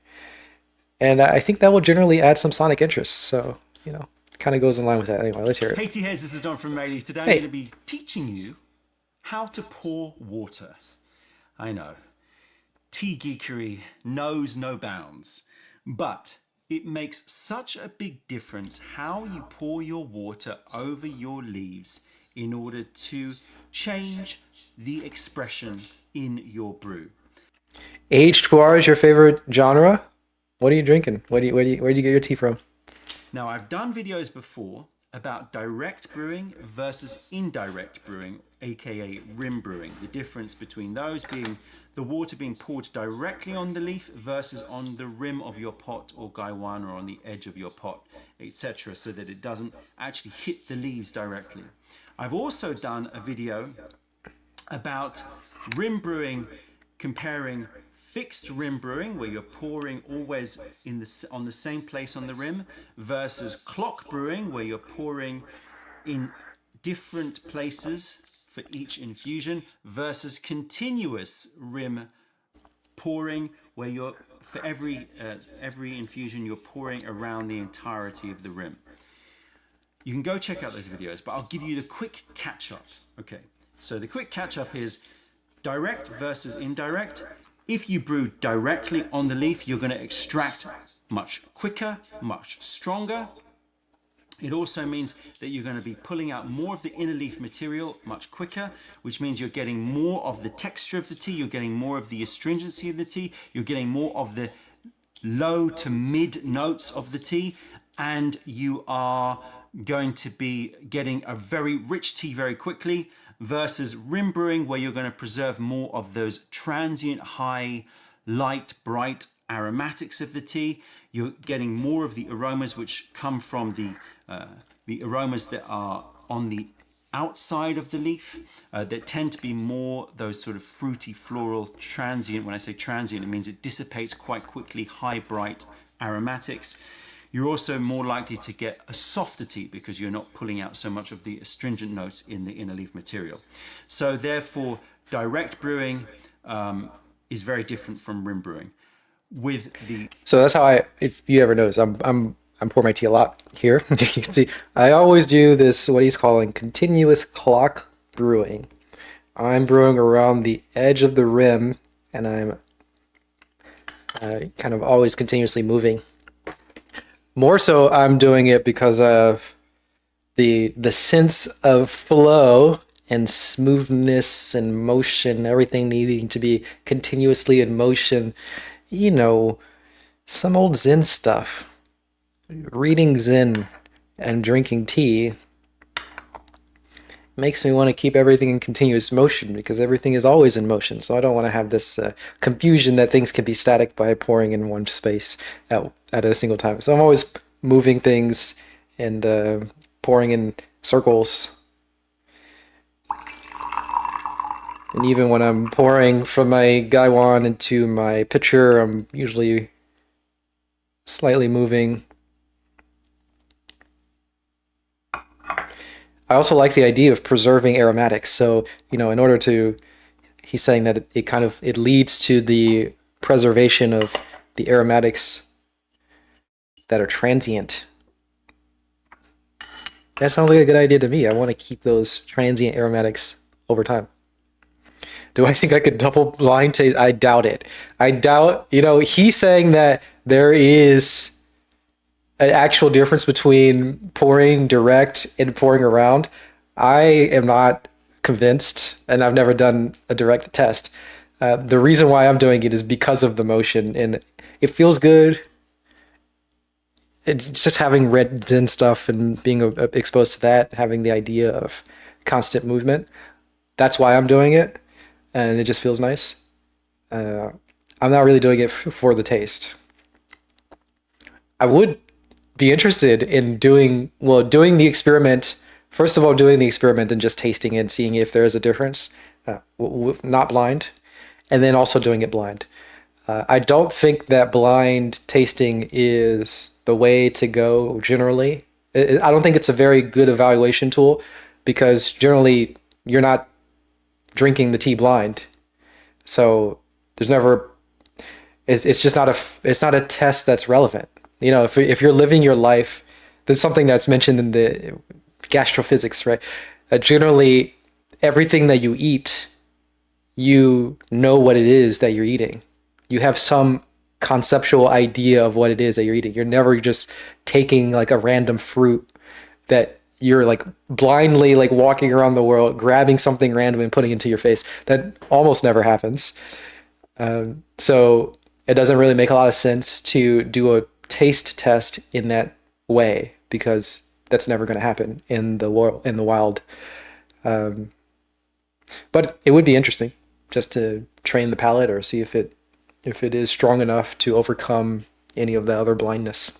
And I think that will generally add some sonic interest. So, you know, kind of goes in line with that. Anyway, let's hear it. Hey tea heads, this is Don from Mayleaf. Today I'm Hey. going to be teaching you how to pour water. I know, tea geekery knows no bounds, but it makes such a big difference how you pour your water over your leaves in order to change the expression in your brew. Aged pu'er is your favorite genre? What are you drinking? Where do you get your tea from? Now, I've done videos before about direct brewing versus indirect brewing, aka rim brewing. The difference between those being the water being poured directly on the leaf versus on the rim of your pot or gaiwan, or on the edge of your pot, etc., so that it doesn't actually hit the leaves directly. I've also done a video about rim brewing, comparing fixed rim brewing, where you're pouring always on the same place on the rim, versus clock brewing, where you're pouring in different places for each infusion, versus continuous rim pouring, where you're for every infusion you're pouring around the entirety of the rim. You can go check out those videos, but I'll give you the quick catch up. Okay, so the quick catch up is direct versus indirect. If you brew directly on the leaf, you're going to extract much quicker, much stronger. It also means that you're going to be pulling out more of the inner leaf material much quicker, which means you're getting more of the texture of the tea, you're getting more of the astringency of the tea, you're getting more of the low to mid notes of the tea, and you are going to be getting a very rich tea very quickly, versus rim brewing, where you're going to preserve more of those transient high, light, bright aromatics of the tea. You're getting more of the aromas which come from the aromas that are on the outside of the leaf, that tend to be more those sort of fruity, floral, transient. When I say transient, it means it dissipates quite quickly, high, bright aromatics. You're also more likely to get a softer tea because you're not pulling out so much of the astringent notes in the inner leaf material. So therefore, direct brewing is very different from rim brewing. So that's how if you ever notice, I'm pouring my tea a lot here. You can see I always do this, what he's calling continuous clock brewing. I'm brewing around the edge of the rim, and I'm kind of always continuously moving. More so, I'm doing it because of the sense of flow and smoothness and motion, everything needing to be continuously in motion. You know, some old Zen stuff. Reading Zen and drinking tea makes me want to keep everything in continuous motion because everything is always in motion. So I don't want to have this confusion that things can be static by pouring in one space at a single time. So I'm always moving things and pouring in circles. And even when I'm pouring from my gaiwan into my pitcher, I'm usually slightly moving. I also like the idea of preserving aromatics. So, in order to, he's saying that it leads to the preservation of the aromatics that are transient. That sounds like a good idea to me. I want to keep those transient aromatics over time. Do I think I could double blind taste? I doubt it. I doubt, he's saying that there is an actual difference between pouring direct and pouring around. I am not convinced, and I've never done a direct test. The reason why I'm doing it is because of the motion, and it feels good. It's just having read Zen stuff and being exposed to that, having the idea of constant movement. That's why I'm doing it, and it just feels nice. I'm not really doing it for the taste. I would be interested in doing the experiment. First of all, doing the experiment and just tasting it and seeing if there is a difference, not blind, and then also doing it blind. I don't think that blind tasting is the way to go generally. I don't think it's a very good evaluation tool because generally you're not drinking the tea blind. So there's never, it's just not a test that's relevant. If you're living your life, there's something that's mentioned in the gastrophysics, right? Generally, everything that you eat, you know what it is that you're eating. You have some conceptual idea of what it is that you're eating. You're never just taking like a random fruit that you're like blindly like walking around the world, grabbing something random and putting it into your face. That almost never happens. So it doesn't really make a lot of sense to do a taste test in that way because that's never going to happen in the world, in the wild. But it would be interesting just to train the palate or see if it is strong enough to overcome any of the other blindness.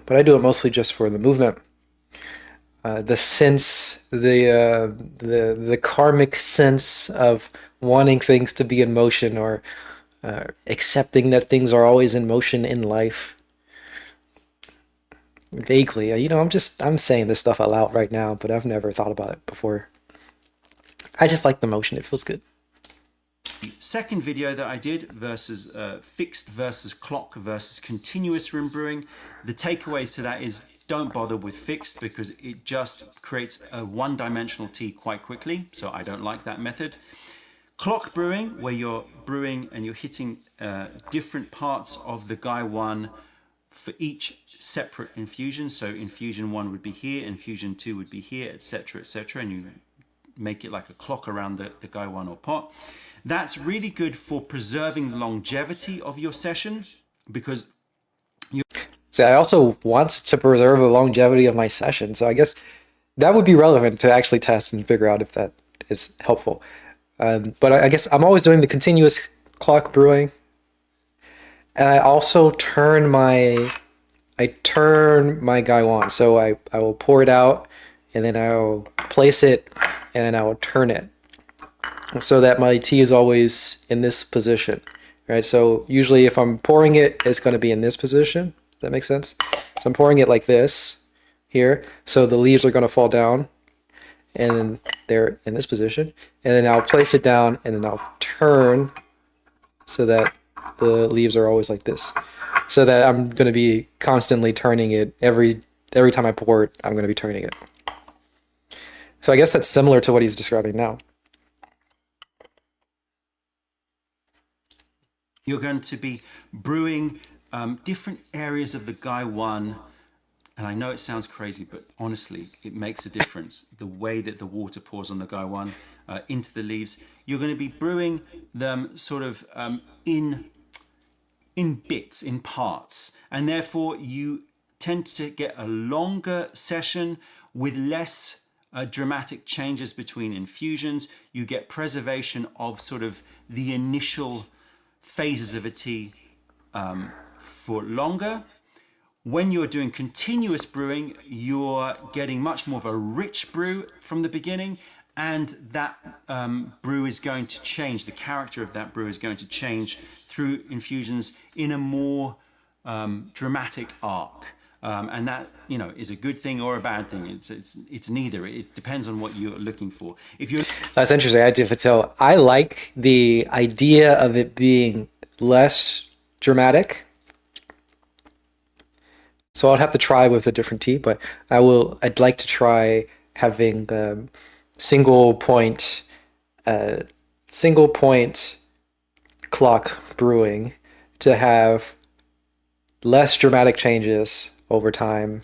But I do it mostly just for the movement. The sense, the karmic sense of wanting things to be in motion or accepting that things are always in motion in life. Vaguely, I'm saying this stuff out loud right now, but I've never thought about it before. I just like the motion; it feels good. Second video that I did versus fixed versus clock versus continuous rim brewing. The takeaways to that is don't bother with fixed because it just creates a one-dimensional tea quite quickly. So I don't like that method. Clock brewing, where you're brewing and you're hitting different parts of the gaiwan for each separate infusion. So infusion 1 would be here, infusion 2 would be here, etc., etc., and you make it like a clock around the gaiwan or pot. That's really good for preserving the longevity of your session, because So I also want to preserve the longevity of my session. So I guess that would be relevant to actually test and figure out if that is helpful. But I guess I'm always doing the continuous clock brewing. And I also turn my gaiwan. So I will pour it out, and then I'll place it, and then I will turn it, so that my tea is always in this position, right? So usually if I'm pouring it, it's going to be in this position. Does that make sense? So I'm pouring it like this here. So the leaves are going to fall down, and they're in this position. And then I'll place it down, and then I'll turn so that the leaves are always like this. So that I'm going to be constantly turning it. Every time I pour it, I'm going to be turning it. So I guess that's similar to what he's describing now. You're going to be brewing different areas of the gaiwan, and I know it sounds crazy, but honestly, it makes a difference. The way that the water pours on the gaiwan into the leaves, you're going to be brewing them sort of in bits, in parts, and therefore you tend to get a longer session with less dramatic changes between infusions. You get preservation of sort of the initial phases of a tea for longer. When you're doing continuous brewing, you're getting much more of a rich brew from the beginning, and that brew is going to change. The character of that brew is going to change through infusions in a more dramatic arc. And that, you know, is a good thing or a bad thing. It's neither. It depends on what you're looking for. If you're That's interesting. So I like the idea of it being less dramatic. So I'll have to try with a different tea, but I'd like to try having single point clock brewing to have less dramatic changes over time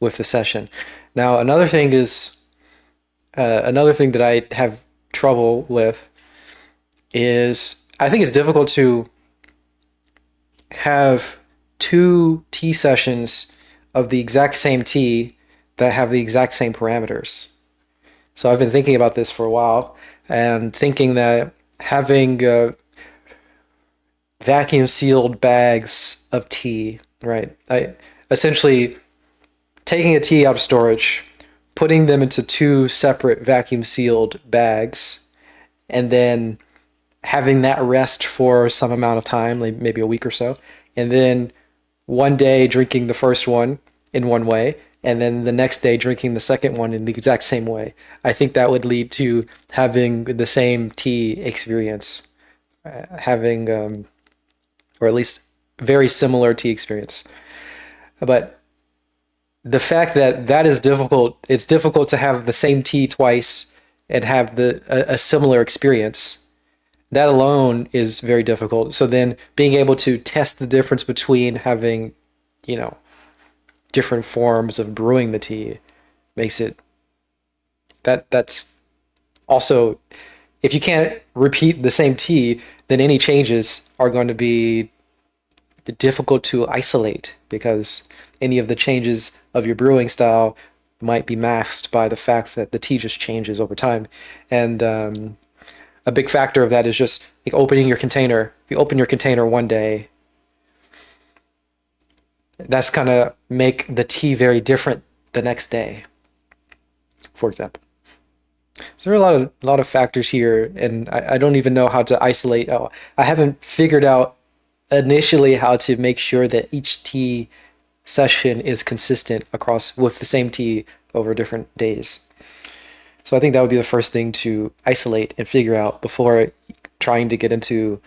with the session. Now, another thing that I have trouble with is I think it's difficult to have two tea sessions of the exact same tea that have the exact same parameters. So I've been thinking about this for a while and thinking that having vacuum sealed bags of tea, right? Essentially taking a tea out of storage, putting them into two separate vacuum sealed bags, and then having that rest for some amount of time, like maybe a week or so, and then one day drinking the first one in one way, and then the next day drinking the second one in the exact same way. I think that would lead to having the same tea experience, or at least very similar tea experience. But the fact that is difficult, it's difficult to have the same tea twice and have a similar experience. That alone is very difficult. So then being able to test the difference between having, different forms of brewing the tea makes it that's also, if you can't repeat the same tea, then any changes are going to be difficult to isolate, because any of the changes of your brewing style might be masked by the fact that the tea just changes over time. And a big factor of that is just like opening your container. If you open your container one day, that's gonna make the tea very different the next day, for example. So there are a lot of factors here, and I don't even know how to isolate. Oh, I haven't figured out initially how to make sure that each tea session is consistent across with the same tea over different days. So I think that would be the first thing to isolate and figure out before trying to get into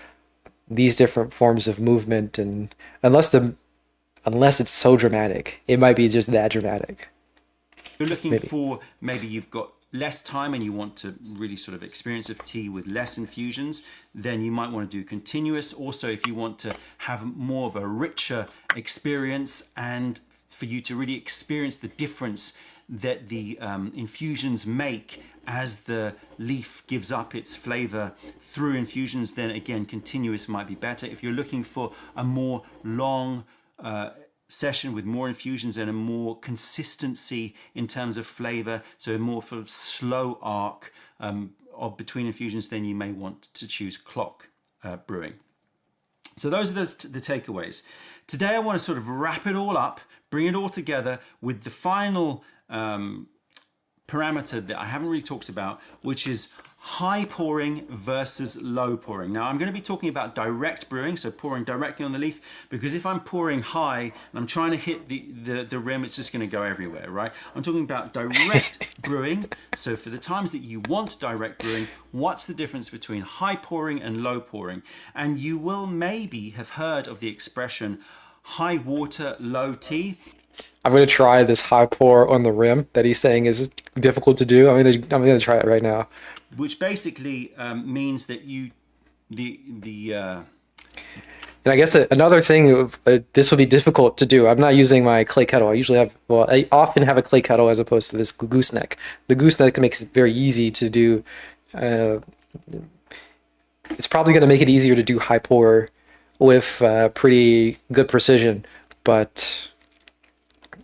these different forms of movement. And unless it's so dramatic, it might be just that dramatic. You're looking Maybe. for, maybe you've got less time and you want to really sort of experience of tea with less infusions, then you might want to do continuous. Also, if you want to have more of a richer experience and for you to really experience the difference that the infusions make as the leaf gives up its flavor through infusions, then again, continuous might be better. If you're looking for a more long session with more infusions and a more consistency in terms of flavor, so a more sort of slow arc of between infusions, then you may want to choose clock brewing. So those are the takeaways. Today I want to sort of wrap it all up, bring it all together with the final parameter that I haven't really talked about, which is high pouring versus low pouring. Now I'm going to be talking about direct brewing, so pouring directly on the leaf, because if I'm pouring high and I'm trying to hit the rim, it's just going to go everywhere, right? I'm talking about direct brewing. So for the times that you want direct brewing, what's the difference between high pouring and low pouring? And you will maybe have heard of the expression high water, low tea. I'm going to try this high pour on the rim that he's saying is difficult to do. I'm going to try it right now. Which basically means that and I guess another thing, this would be difficult to do. I'm not using my clay kettle. I often have a clay kettle as opposed to this gooseneck. The gooseneck makes it very easy to do. It's probably going to make it easier to do high pour with pretty good precision, but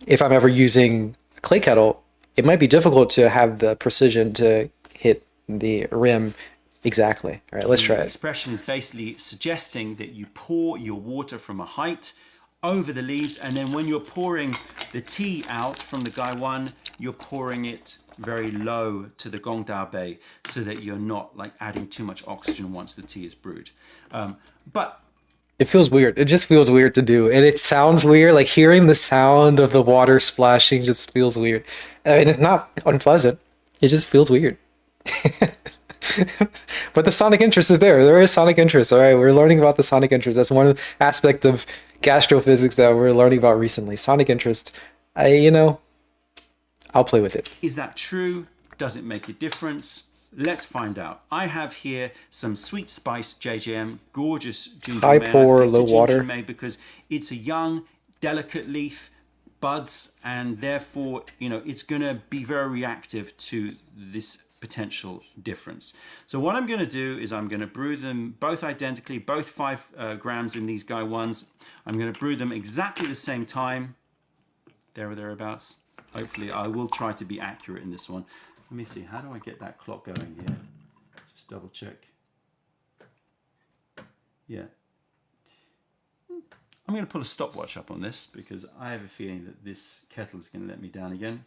if I'm ever using a clay kettle, it might be difficult to have the precision to hit the rim exactly. All right, let's try it. The expression is basically suggesting that you pour your water from a height over the leaves, and then when you're pouring the tea out from the gaiwan, you're pouring it very low to the gongda bay so that you're not like adding too much oxygen once the tea is brewed. But it feels weird. It just feels weird to do. And it sounds weird. Like hearing the sound of the water splashing just feels weird. I mean, it's not unpleasant. It just feels weird. But the sonic interest is there. There is sonic interest. All right. We're learning about the sonic interest. That's one aspect of gastrophysics that we're learning about recently. Sonic interest. I'll play with it. Is that true? Does it make a difference? Let's find out. I have here some sweet spice JJM, gorgeous ginger high may. pour, low water. Because it's a young, delicate leaf, buds, and therefore, it's going to be very reactive to this potential difference. So what I'm going to do is I'm going to brew them both identically, both 5 grams in these gaiwans. I'm going to brew them exactly the same time, there or thereabouts. Hopefully, I will try to be accurate in this one. Let me see, how do I get that clock going here? Just double check. Yeah. I'm going to put a stopwatch up on this because I have a feeling that this kettle is going to let me down again.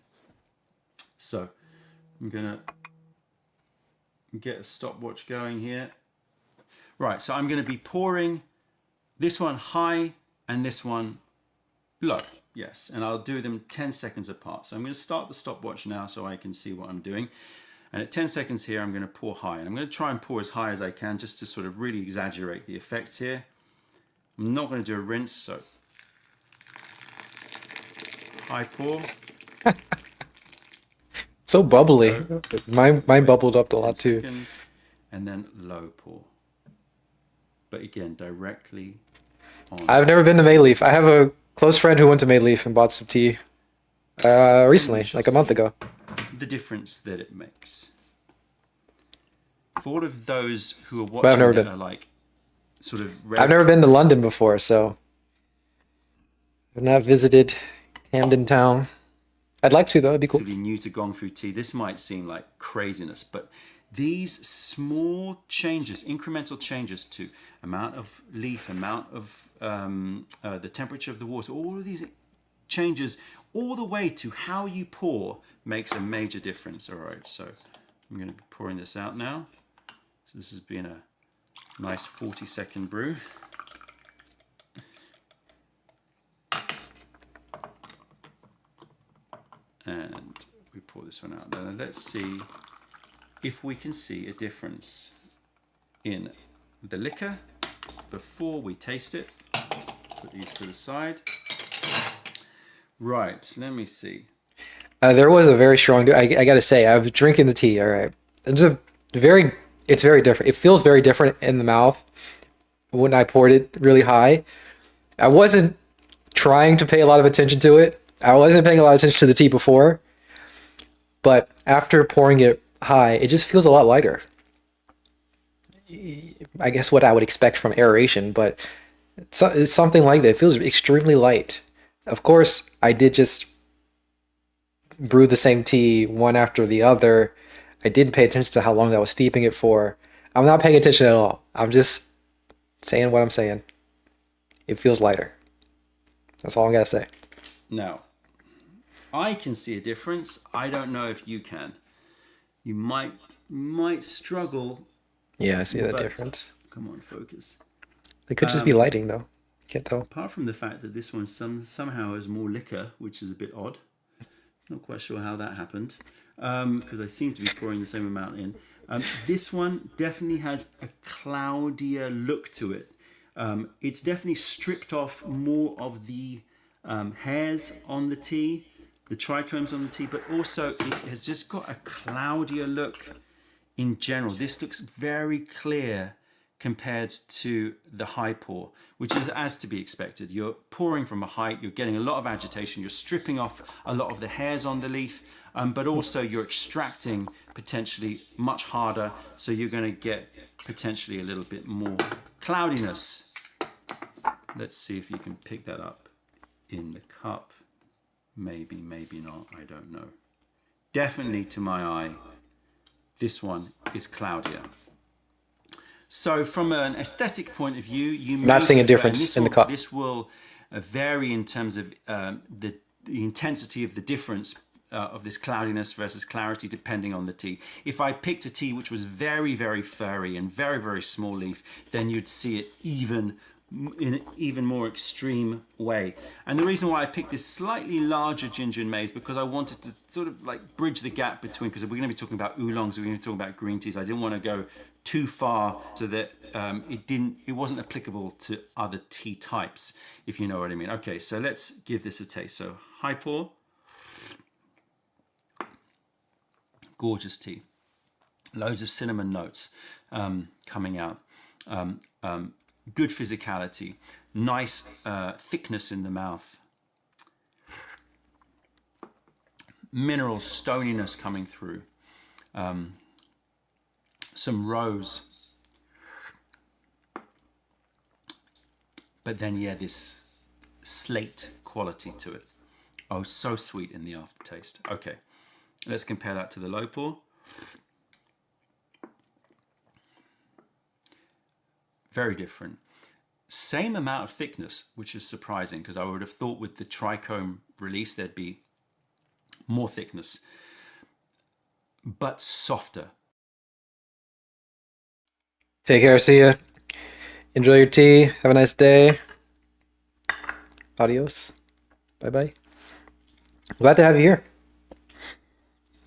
So I'm going to get a stopwatch going here. Right, so I'm going to be pouring this one high and this one low. Yes, and I'll do them 10 seconds apart. So I'm going to start the stopwatch now so I can see what I'm doing. And at 10 seconds here, I'm going to pour high. And I'm going to try and pour as high as I can just to sort of really exaggerate the effects here. I'm not going to do a rinse, so high pour. So bubbly. Mine bubbled up a lot too. Seconds, and then low pour. But again, directly on. I've never been to Mayleaf. I have a close friend who went to Mayleaf and bought some tea recently, like a month ago. The difference that it makes. For all of those who are watching that are like sort of... I've never been to London before, so I've not visited Camden Town. I'd like to, though. It'd be cool. To be new to Gong Fu tea, this might seem like craziness, but these small changes, incremental changes to amount of leaf, amount of the temperature of the water, all of these changes all the way to how you pour makes a major difference. All right, so I'm going to be pouring this out now. So this has been a nice 40-second brew. And we pour this one out. Now let's see if we can see a difference in the liquor before we taste it. Put these to the side. Right, let me see. There was a very strong. I gotta say, I was drinking the tea. All right, it's a very. It's very different. It feels very different in the mouth when I poured it really high. I wasn't trying to pay a lot of attention to it. I wasn't paying a lot of attention to the tea before, but after pouring it high, it just feels a lot lighter. I guess what I would expect from aeration, but it's something like that. It feels extremely light. Of course, I did just brew the same tea one after the other. I didn't pay attention to how long I was steeping it for. I'm not paying attention at all. I'm just saying what I'm saying. It feels lighter. That's all I gotta say. Now, I can see a difference. I don't know if you can. You might struggle. Yeah, I see the but difference. come on, focus. It could just be lighting, though. Can't tell. Apart from the fact that this one somehow has more liquor, which is a bit odd. Not quite sure how that happened, because I seem to be pouring the same amount in. This one definitely has a cloudier look to it. It's definitely stripped off more of the hairs on the tea, the trichomes on the tea, but also it has just got a cloudier look in general. This looks very clear compared to the high pour, which is as to be expected. You're pouring from a height, you're getting a lot of agitation, you're stripping off a lot of the hairs on the leaf, but also you're extracting potentially much harder, so you're going to get potentially a little bit more cloudiness. Let's see if you can pick that up in the cup. Maybe, maybe not, I don't know. Definitely to my eye, this one is cloudier. So from an aesthetic point of view, you not seeing a difference in the cup. This will vary in terms of the intensity of the difference of this cloudiness versus clarity depending on the tea. If I picked a tea which was very, very furry and very, very small leaf, then you'd see it in an even more extreme way. And the reason why I picked this slightly larger ginger and maize, because I wanted to sort of like bridge the gap between, because we're going to be talking about oolongs, we're going to be talking about green teas. I didn't want to go too far so that it wasn't applicable to other tea types, if you know what I mean. Okay, so let's give this a taste. So high pour, gorgeous tea, loads of cinnamon notes coming out. Good physicality, nice thickness in the mouth, mineral stoniness coming through, some rose, but then yeah, this slate quality to it. Oh, so sweet in the aftertaste. Okay, let's compare that to the low pour. Very different. Same amount of thickness, which is surprising, because I would have thought with the trichome release there'd be more thickness, but softer. Take care. See ya. Enjoy your tea. Have a nice day. Adios. Bye-bye. Glad to have you here.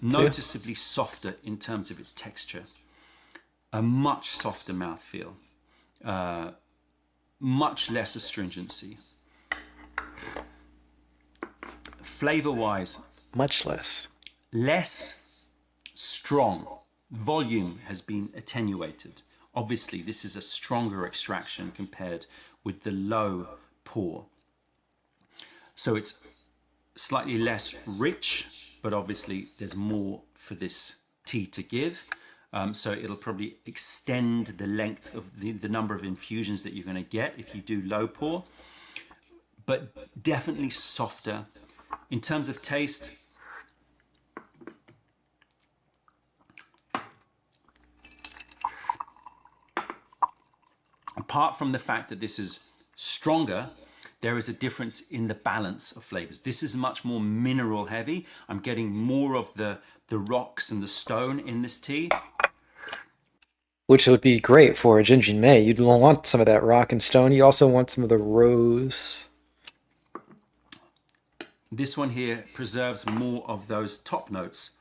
Noticeably softer in terms of its texture. A much softer mouthfeel. Much less astringency. Flavor-wise, Much less. less strong. Volume has been attenuated. Obviously, this is a stronger extraction compared with the low pour. So it's slightly less rich, but obviously there's more for this tea to give. So it'll probably extend the length of the number of infusions that you're going to get if you do low pour, but definitely softer. In terms of taste, apart from the fact that this is stronger, there is a difference in the balance of flavors. This is much more mineral heavy. I'm getting more of the rocks and the stone in this tea. Which would be great for a ginger May. You'd want some of that rock and stone. You also want some of the rose. This one here preserves more of those top notes.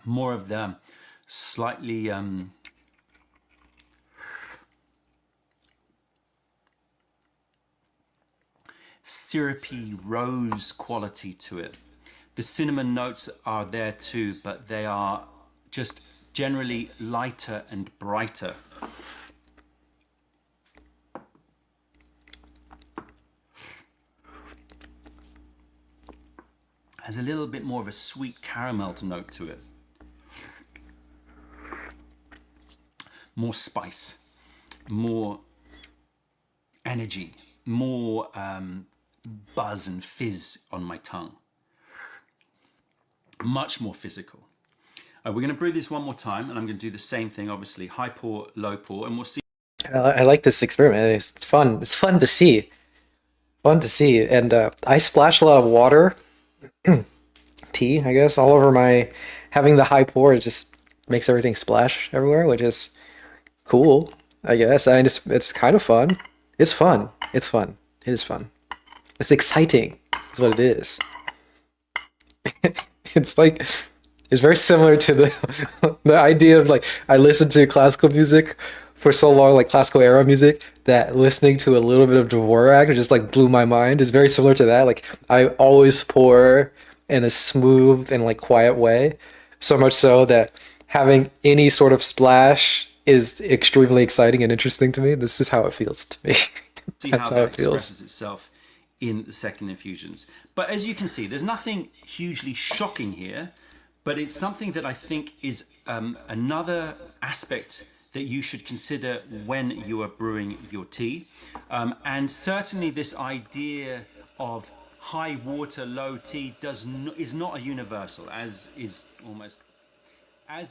More of the slightly syrupy rose quality to it. The cinnamon notes are there too, but they are just generally lighter and brighter. Has a little bit more of a sweet caramel note to it. More spice, more energy, more buzz and fizz on my tongue. Much more physical. We're going to brew this one more time, and I'm going to do the same thing, obviously, high pour, low pour, and we'll see. I like this experiment. It's fun. It's fun to see. Fun to see. And I splashed a lot of water, tea, I guess, all over my. Having the high pour, it just makes everything splash everywhere, which is cool, I guess. I just, it's kind of fun. It's fun. It's fun. It is fun. It's exciting. That's what it is. It's like, it's very similar to the idea of like, I listened to classical music for so long, like classical era music, that listening to a little bit of Dvorak just like blew my mind. It's very similar to that. Like I always pour in a smooth and like quiet way, so much so that having any sort of splash is extremely exciting and interesting to me. This is how it feels to me. See That's how how that it feels. expresses itself in the second infusions. But as you can see, there's nothing hugely shocking here, but it's something that I think is another aspect that you should consider when you are brewing your tea. And certainly this idea of high water, low tea is not a universal, as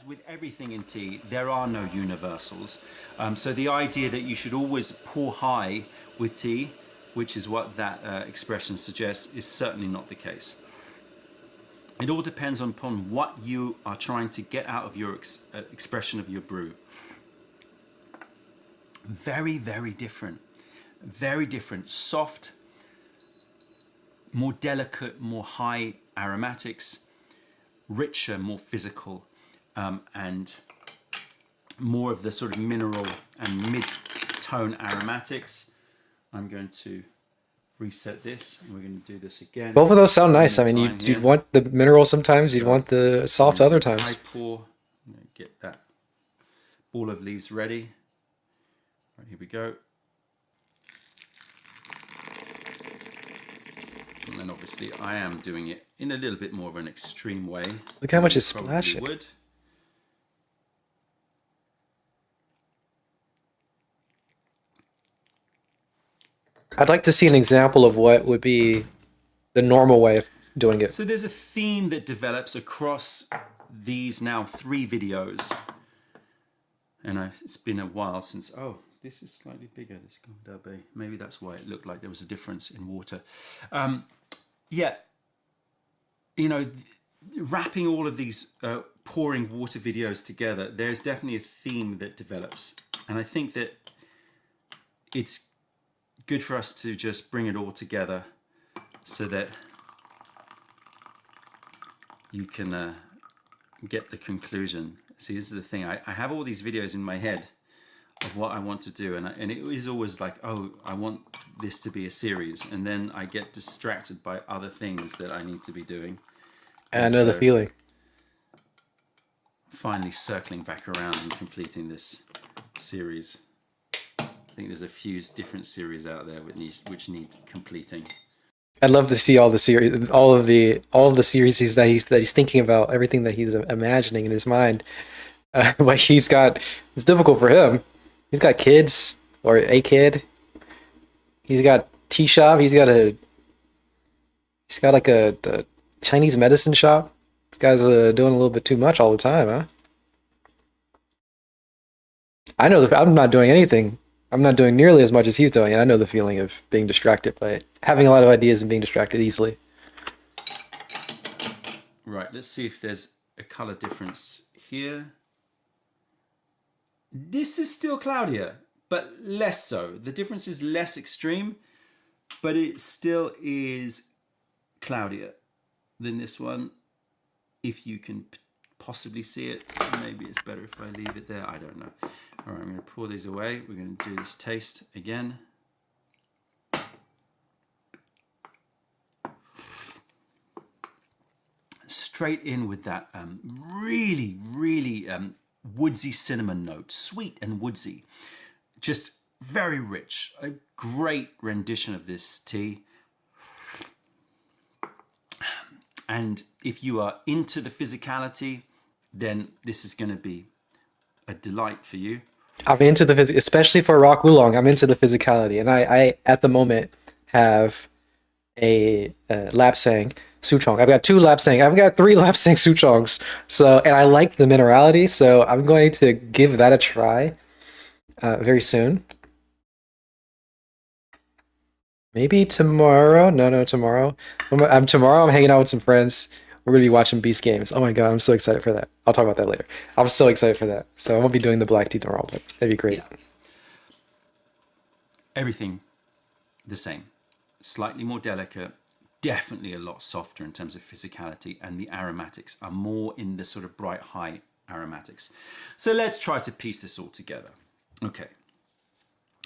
with everything in tea, there are no universals. So the idea that you should always pour high with tea, which is what that expression suggests, is certainly not the case. It all depends upon what you are trying to get out of your expression of your brew. Very, very different. Very different. Soft, more delicate, more high aromatics, richer, more physical, and more of the sort of mineral and mid-tone aromatics. I'm going to reset this, and we're going to do this again. Both of those sound nice. I mean, you'd want the mineral sometimes, you'd want the soft other times. I pour, I'm going to get that ball of leaves ready. Right, here we go. And then obviously I am doing it in a little bit more of an extreme way. Look how much is Probably splashing. would. I'd like to see an example of what would be the normal way of doing it. So there's a theme that develops across these now 3 videos. And it's been a while since, oh, this is slightly bigger, this Kandinsky. Maybe that's why it looked like there was a difference in water. Yeah, you know, wrapping all of these pouring water videos together, there's definitely a theme that develops. And I think that it's good for us to just bring it all together so that you can get the conclusion. See, this is the thing. I have all these videos in my head of what I want to do, and it is always like, oh, I want this to be a series, and then I get distracted by other things that I need to be doing. I know the feeling. Finally circling back around and completing this series. I think there's a few different series out there which need completing. I'd love to see all the series, all of the series that he's thinking about, everything that he's imagining in his mind. But it's difficult for him. He's got kids, or a kid. He's got tea shop. He's got like a Chinese medicine shop. This guy's doing a little bit too much all the time, huh? I know I'm not doing anything. I'm not doing nearly as much as he's doing, and I know the feeling of being distracted by it. Having a lot of ideas and being distracted easily. Right, let's see if there's a color difference here. This is still cloudier, but less so. The difference is less extreme, but it still is cloudier than this one. If you can possibly see it, maybe it's better if I leave it there. I don't know. All right, I'm going to pour these away. We're going to do this taste again. straight in with that really, really woodsy cinnamon note, sweet and woodsy, just very rich. A great rendition of this tea. And if you are into the physicality, then this is going to be a delight for you. I'm into the especially for rock oolong. I'm into the physicality, and I at the moment have a lapsang souchong. I've got 2 lapsang. I've got 3 lapsang souchongs. So, and I like the minerality, so I'm going to give that a try very soon. Maybe tomorrow. No, tomorrow. Tomorrow I'm hanging out with some friends. We're gonna be watching Beast Games. Oh my god, I'm so excited for that. I'll talk about that later. I'm so excited for that. So I won't be doing the black tea tomorrow, but that'd be great. Yeah. Everything the same. Slightly more delicate, definitely a lot softer in terms of physicality, and the aromatics are more in the sort of bright high aromatics. So let's try to piece this all together. Okay,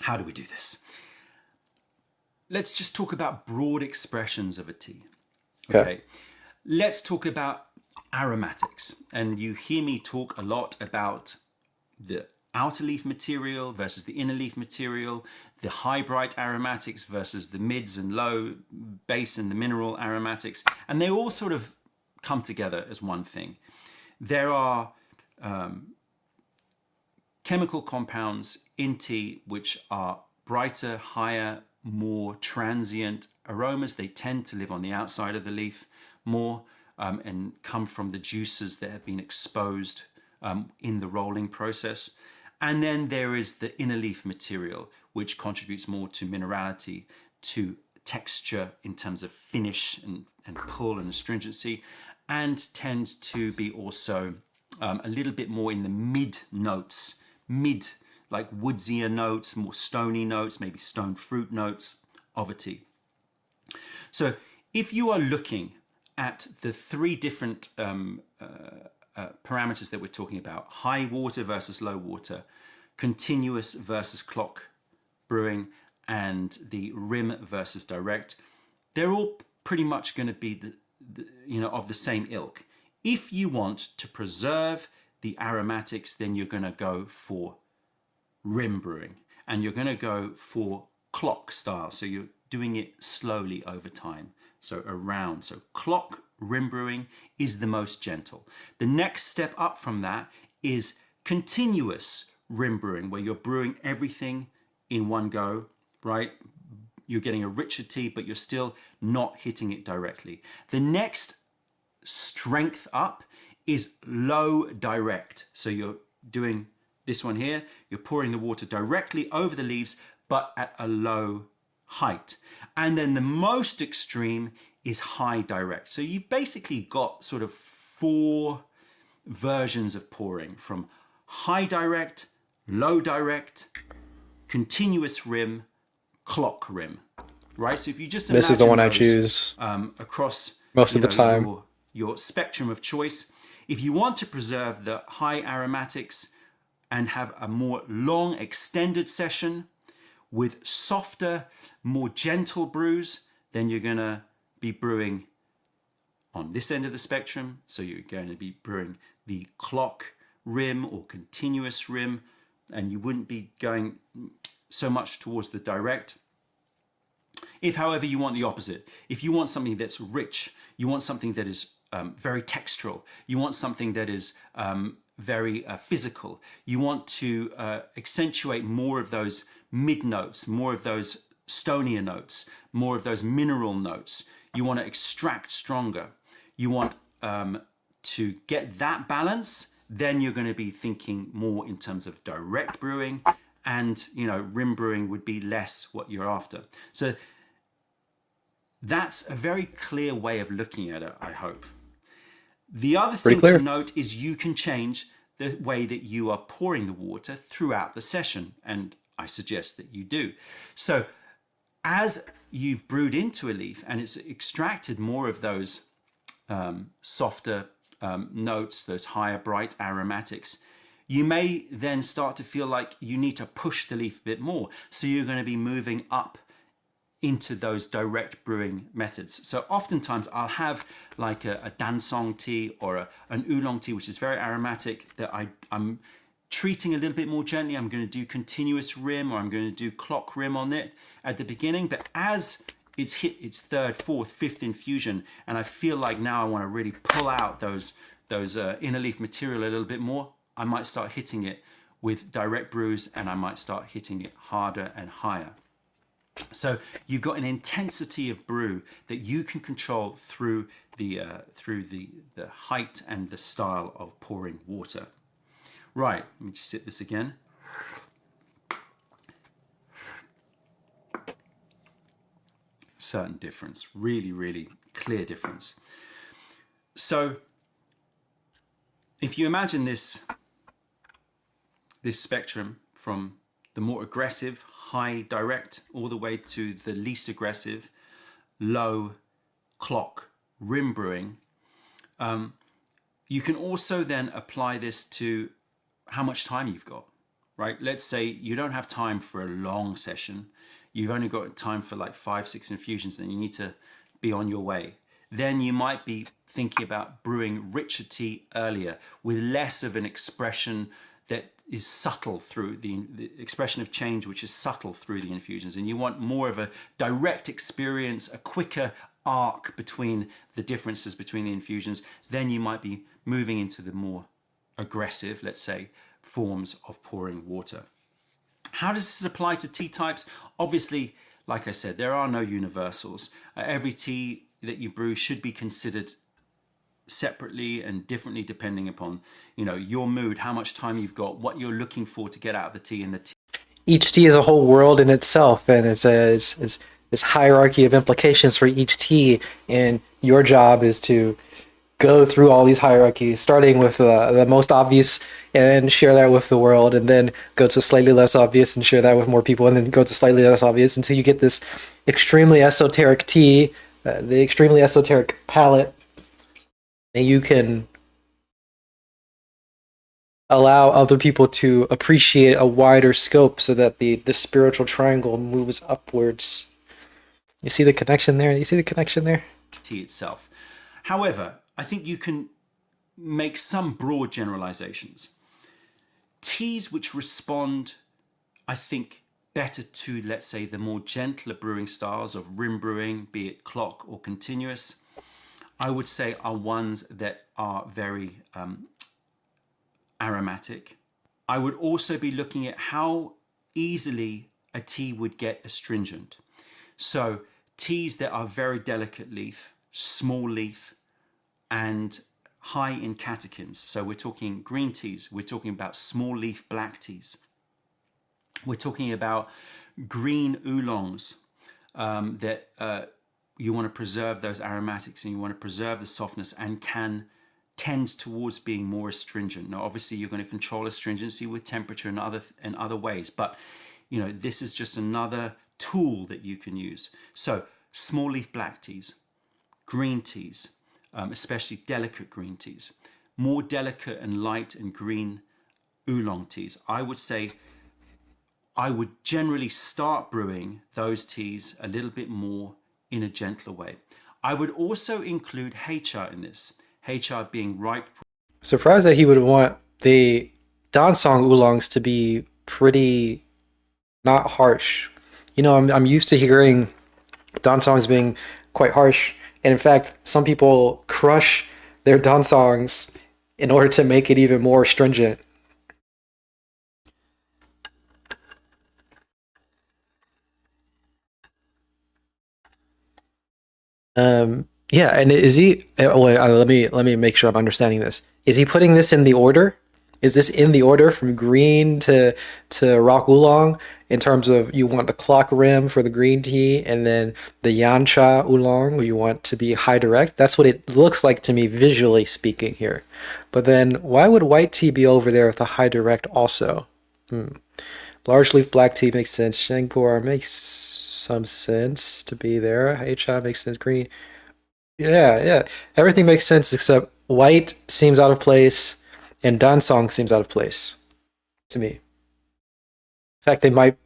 how do we do this? Let's just talk about broad expressions of a tea. Okay. Let's talk about aromatics. And you hear me talk a lot about the outer leaf material versus the inner leaf material, the high bright aromatics versus the mids and low base and the mineral aromatics. And they all sort of come together as one thing. There are chemical compounds in tea which are brighter, higher, more transient aromas. They tend to live on the outside of the leaf more and come from the juices that have been exposed in the rolling process. And then there is the inner leaf material, which contributes more to minerality, to texture in terms of finish and pull and astringency, and tends to be also a little bit more in the mid notes, like woodsier notes, more stony notes, maybe stone fruit notes of a tea. So if you are looking at the 3 different parameters that we're talking about, high water versus low water, continuous versus clock brewing, and the rim versus direct, they're all pretty much going to be of the same ilk. If you want to preserve the aromatics, then you're going to go for rim brewing, and you're going to go for clock style, so you're doing it slowly over time, so around. So clock rim brewing is the most gentle. The next step up from that is continuous rim brewing, where you're brewing everything in one go, right? You're getting a richer tea, but you're still not hitting it directly. The next strength up is low direct, so you're doing this one here, you're pouring the water directly over the leaves, but at a low height. And then the most extreme is high direct. So you've basically got sort of 4 versions of pouring, from high direct, low direct, continuous rim, clock rim, right? So if you just This is the one those, I choose across most of the time. Your spectrum of choice. If you want to preserve the high aromatics and have a more long extended session with softer, more gentle brews, then you're going to be brewing on this end of the spectrum. So you're going to be brewing the clock rim or continuous rim, and you wouldn't be going so much towards the direct. If, however, you want the opposite, if you want something that's rich, you want something that is very textural, you want something that is very physical, you want to accentuate more of those mid notes, more of those stonier notes, more of those mineral notes, you want to extract stronger, you want to get that balance, then you're going to be thinking more in terms of direct brewing, and rim brewing would be less what you're after. So that's a very clear way of looking at it, I hope. The other thing to note is you can change the way that you are pouring the water throughout the session, and I suggest that you do. So as you've brewed into a leaf and it's extracted more of those softer notes, those higher bright aromatics, you may then start to feel like you need to push the leaf a bit more. So you're going to be moving up into those direct brewing methods. So oftentimes I'll have like a dansong tea or an oolong tea, which is very aromatic, that I'm treating a little bit more gently. I'm going to do continuous rim, or I'm going to do clock rim on it at the beginning. But as it's hit its third, fourth, fifth infusion, and I feel like now I want to really pull out those inner leaf material a little bit more, I might start hitting it with direct brews, and I might start hitting it harder and higher. So you've got an intensity of brew that you can control through the height and the style of pouring water. Right, let me just sip this again. Certain difference, really, really clear difference. So if you imagine this spectrum from the more aggressive, high direct, all the way to the least aggressive, low clock rim brewing, you can also then apply this to how much time you've got, right? Let's say you don't have time for a long session. You've only got time for like 5-6 infusions, and you need to be on your way. Then you might be thinking about brewing richer tea earlier with less of an expression that is subtle through the expression of change, which is subtle through the infusions. And you want more of a direct experience, a quicker arc between the differences between the infusions. Then you might be moving into the more aggressive, let's say, forms of pouring water. How does this apply to tea types? Obviously, like I said, there are no universals. Every tea that you brew should be considered separately and differently depending upon, you know, your mood, how much time you've got, what you're looking for to get out of the tea, and the tea. Each tea is a whole world in itself, and it's this hierarchy of implications for each tea, and your job is to go through all these hierarchies, starting with the most obvious and share that with the world, and then go to slightly less obvious and share that with more people, and then go to slightly less obvious until you get this extremely esoteric tea, the extremely esoteric palette, and you can allow other people to appreciate a wider scope so that the spiritual triangle moves upwards. You see the connection there? You see the connection there? Tea itself. However, I think you can make some broad generalizations. Teas which respond, I think, better to, let's say, the more gentler brewing styles of rim brewing, be it clock or continuous, I would say are ones that are very aromatic. I would also be looking at how easily a tea would get astringent. So teas that are very delicate leaf, small leaf, and high in catechins. So we're talking green teas, we're talking about small leaf black teas. We're talking about green oolongs that you want to preserve those aromatics, and you want to preserve the softness, and can tend towards being more astringent. Now, obviously, you're going to control astringency with temperature and other ways, but you know, this is just another tool that you can use. So, small leaf black teas, green teas, especially delicate green teas, more delicate and light and green oolong teas. I would say I would generally start brewing those teas a little bit more in a gentler way. I would also include HR in this, HR being ripe. Surprised that he would want the dansong oolongs to be pretty not harsh. You know, I'm used to hearing dansongs being quite harsh, and in fact, some people crush their dansongs in order to make it even more stringent. Yeah, and is he? Let me make sure I'm understanding this. Is he putting this in the order? Is this in the order from green to rock oolong in terms of you want the clock rim for the green tea, and then the yancha oolong where you want to be high direct? That's what it looks like to me visually speaking here. But then why would white tea be over there with the high direct also? Large leaf black tea makes sense. Shangpur makes some sense to be there. HI makes sense. Green. Yeah. Everything makes sense except white seems out of place and dansong seems out of place to me. In fact, they might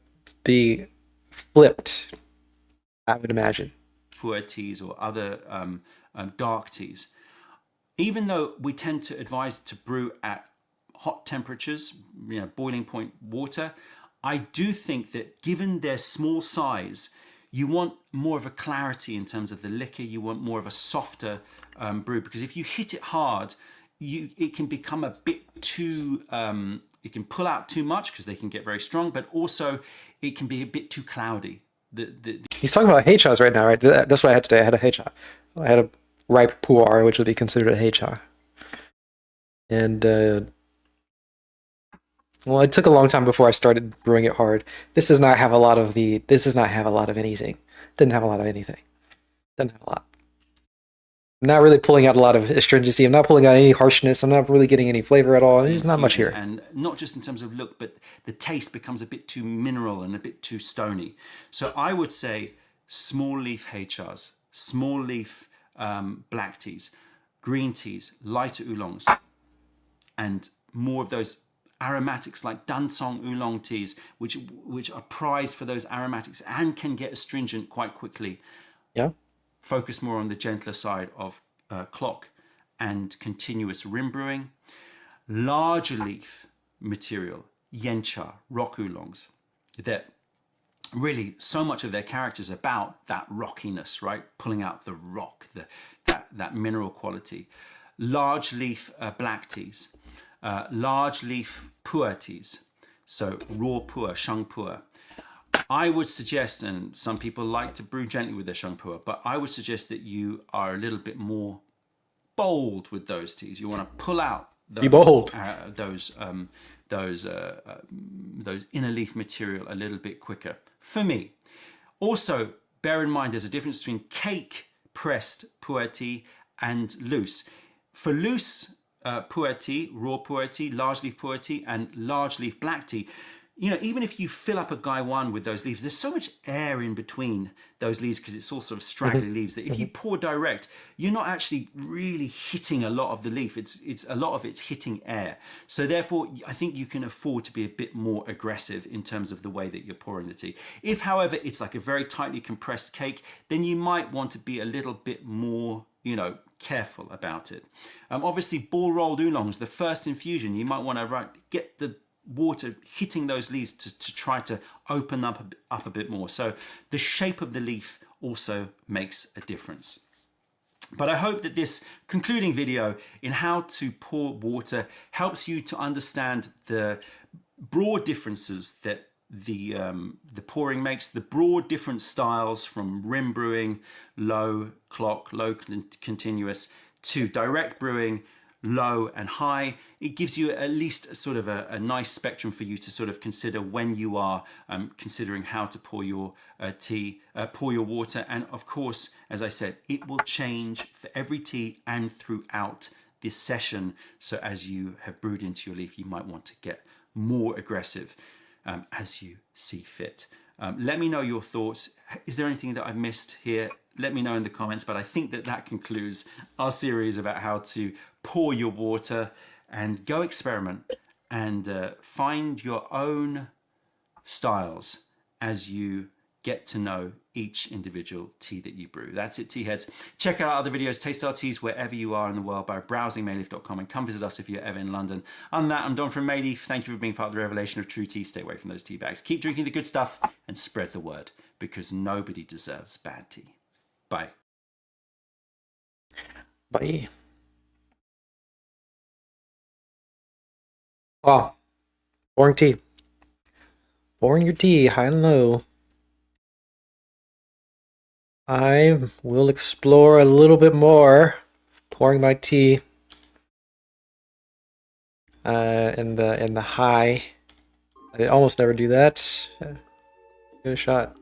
be flipped. I would imagine. Puer teas or other dark teas. Even though we tend to advise to brew at hot temperatures, boiling point water, I do think that given their small size, you want more of a clarity in terms of the liquor. You want more of a softer brew, because if you hit it hard, it can become a bit too, it can pull out too much because they can get very strong, but also it can be a bit too cloudy. He's talking about heichas right now, right? That's what I had today. I had a heicha. I had a ripe pu'er, which would be considered a heicha. And well, it took a long time before I started brewing it hard. This does not have a lot of the. This does not have a lot of anything. Didn't have a lot of anything. Doesn't have a lot. I'm not really pulling out a lot of astringency. I'm not pulling out any harshness. I'm not really getting any flavor at all. There's not much here. And not just in terms of look, but the taste becomes a bit too mineral and a bit too stony. So I would say small leaf heichas, small leaf black teas, green teas, lighter oolongs, and more of those aromatics like Dansong oolong teas, which are prized for those aromatics and can get astringent quite quickly. Yeah. Focus more on the gentler side of clock and continuous rim brewing. Larger leaf material, yencha, rock oolongs, that really so much of their character is about that rockiness, right? Pulling out the rock, that mineral quality. Large leaf black teas, large leaf pu'er teas, so raw pu'er, sheng pu'er. I would suggest, and some people like to brew gently with their sheng pu'er, but I would suggest that you are a little bit more bold with those teas. You want to pull out those, Be bold. Those inner leaf material a little bit quicker. For me, also bear in mind there's a difference between cake pressed pu'er tea and loose. For loose pu'er tea, raw pu'er tea, large leaf pu'er tea, and large leaf black tea, even if you fill up a gaiwan with those leaves, there's so much air in between those leaves because it's all sort of straggly leaves that if you pour direct, you're not actually really hitting a lot of the leaf. It's a lot of it's hitting air. So therefore, I think you can afford to be a bit more aggressive in terms of the way that you're pouring the tea. If, however, it's like a very tightly compressed cake, then you might want to be a little bit more, careful about it. Obviously, ball rolled oolongs, the first infusion, you might want to get the water hitting those leaves to try to open up a bit more. So the shape of the leaf also makes a difference. But I hope that this concluding video in how to pour water helps you to understand the broad differences that the pouring makes, the broad different styles from rim brewing, low clock, low continuous, to direct brewing, low and high. It gives you at least sort of a nice spectrum for you to sort of consider when you are considering how to pour your pour your water. And of course, as I said, it will change for every tea and throughout this session. So as you have brewed into your leaf, you might want to get more aggressive as you see fit. Let me know your thoughts. Is there anything that I've missed here? Let me know in the comments, but I think that concludes our series about how to pour your water, and go experiment and find your own styles as you get to know each individual tea that you brew. That's it, tea heads. Check out our other videos, taste our teas wherever you are in the world by browsing mayleaf.com, and come visit us if you're ever in London. On that, I'm Don from Mayleaf. Thank you for being part of the revelation of true tea. Stay away from those tea bags. Keep drinking the good stuff and spread the word, because nobody deserves bad tea. Bye. Bye. Wow. Pouring tea. Pouring your tea high and low. I will explore a little bit more pouring my tea in the high. I almost never do that. Give it a shot.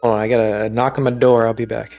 Hold on, I gotta knock on my door. I'll be back.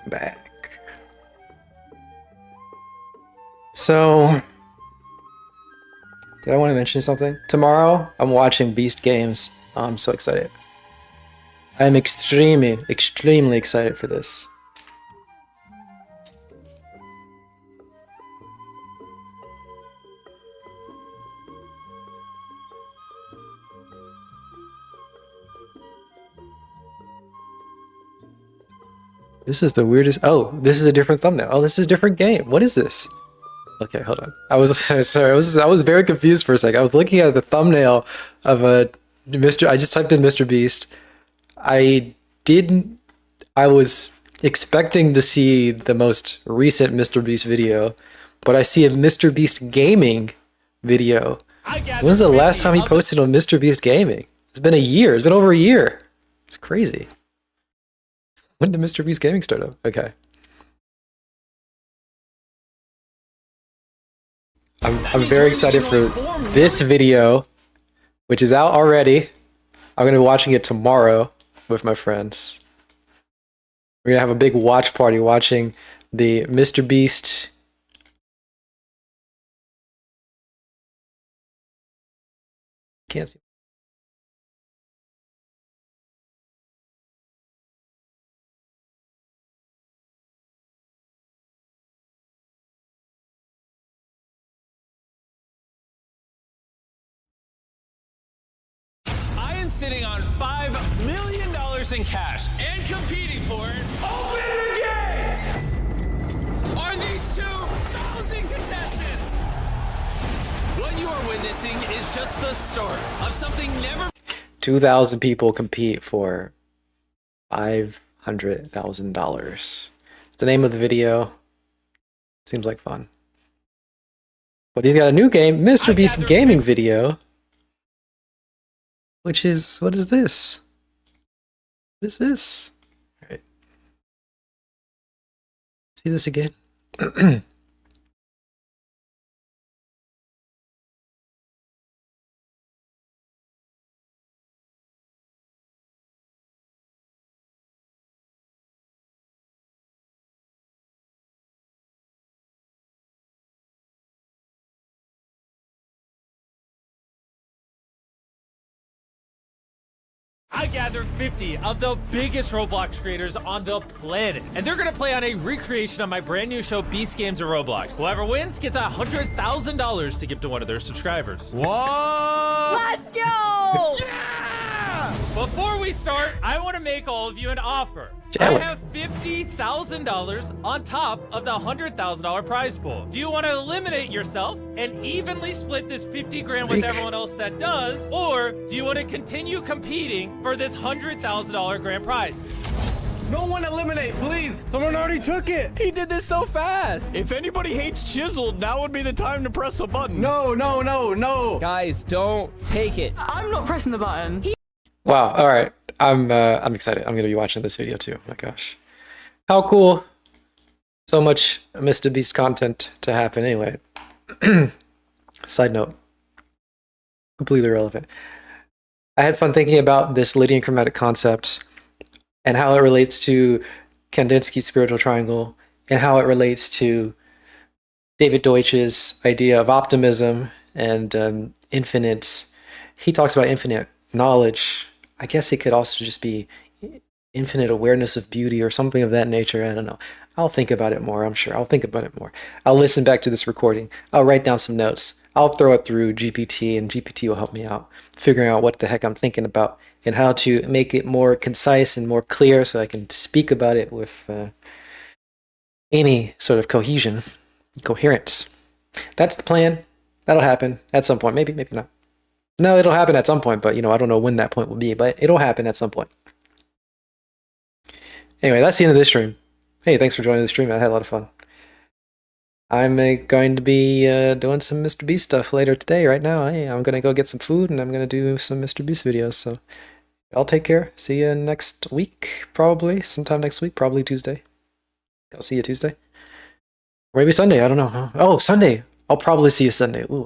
Back. So, did I want to mention something? Tomorrow, I'm watching Beast Games. Oh, I'm so excited. I'm extremely excited for this. This is the weirdest. Oh, this is a different thumbnail. Oh, this is a different game. What is this? Okay, hold on. I was sorry. I was very confused for a second. I was looking at the thumbnail of a Mr. I just typed in Mr. Beast. I didn't. I was expecting to see the most recent Mr. Beast video, but I see a Mr. Beast gaming video. When's the last time he posted on Mr. Beast Gaming? It's been a year. It's been over a year. It's crazy. When did Mr. Beast Gaming start up? Okay. I'm very excited for this video, which is out already. I'm going to be watching it tomorrow with my friends. We're going to have a big watch party watching the Mr. Beast. Can't see. Sitting on $5 million in cash and competing for it. Open the gates! Are these 2,000 contestants? What you are witnessing is just the start of something never. 2,000 people compete for $500,000. It's the name of the video. Seems like fun. But he's got a new game, Mr. Beast Gaming video. Which is, what is this? What is this? All right. See this again? I gathered 50 of the biggest Roblox creators on the planet, and they're gonna play on a recreation of my brand new show, Beast Games of Roblox. Whoever wins gets $100,000 to give to one of their subscribers. What? Let's go! Yeah! Before we start, I want to make all of you an offer. I have $50,000 on top of the $100,000 prize pool. Do you want to eliminate yourself and evenly split this 50 grand with everyone else that does? Or do you want to continue competing for this $100,000 grand prize? No one eliminate, please. Someone already took it. He did this so fast. If anybody hates Chiseled, now would be the time to press a button. No, no, no, no. Guys, don't take it. I'm not pressing the button. Wow, all right. I'm excited. I'm going to be watching this video too. Oh my gosh. How cool. So much Mr. Beast content to happen anyway. Side note. Completely irrelevant. I had fun thinking about this Lydian Chromatic Concept and how it relates to Kandinsky's spiritual triangle and how it relates to David Deutsch's idea of optimism and infinite. He talks about infinite knowledge. I guess it could also just be infinite awareness of beauty or something of that nature. I don't know. I'll think about it more, I'm sure. I'll think about it more. I'll listen back to this recording. I'll write down some notes. I'll throw it through GPT, and GPT will help me out figuring out what the heck I'm thinking about and how to make it more concise and more clear so I can speak about it with any sort of coherence. That's the plan. That'll happen at some point. Maybe, maybe not. No, it'll happen at some point, but I don't know when that point will be, but it'll happen at some point. Anyway, that's the end of this stream. Hey, thanks for joining the stream. I had a lot of fun. I'm going to be doing some Mr. Beast stuff later today, right now. Hey, I'm going to go get some food, and I'm going to do some Mr. Beast videos, so y'all take care. See you next week, probably. Sometime next week, probably Tuesday. I'll see you Tuesday. Or maybe Sunday, I don't know. Oh, Sunday. I'll probably see you Sunday. Ooh,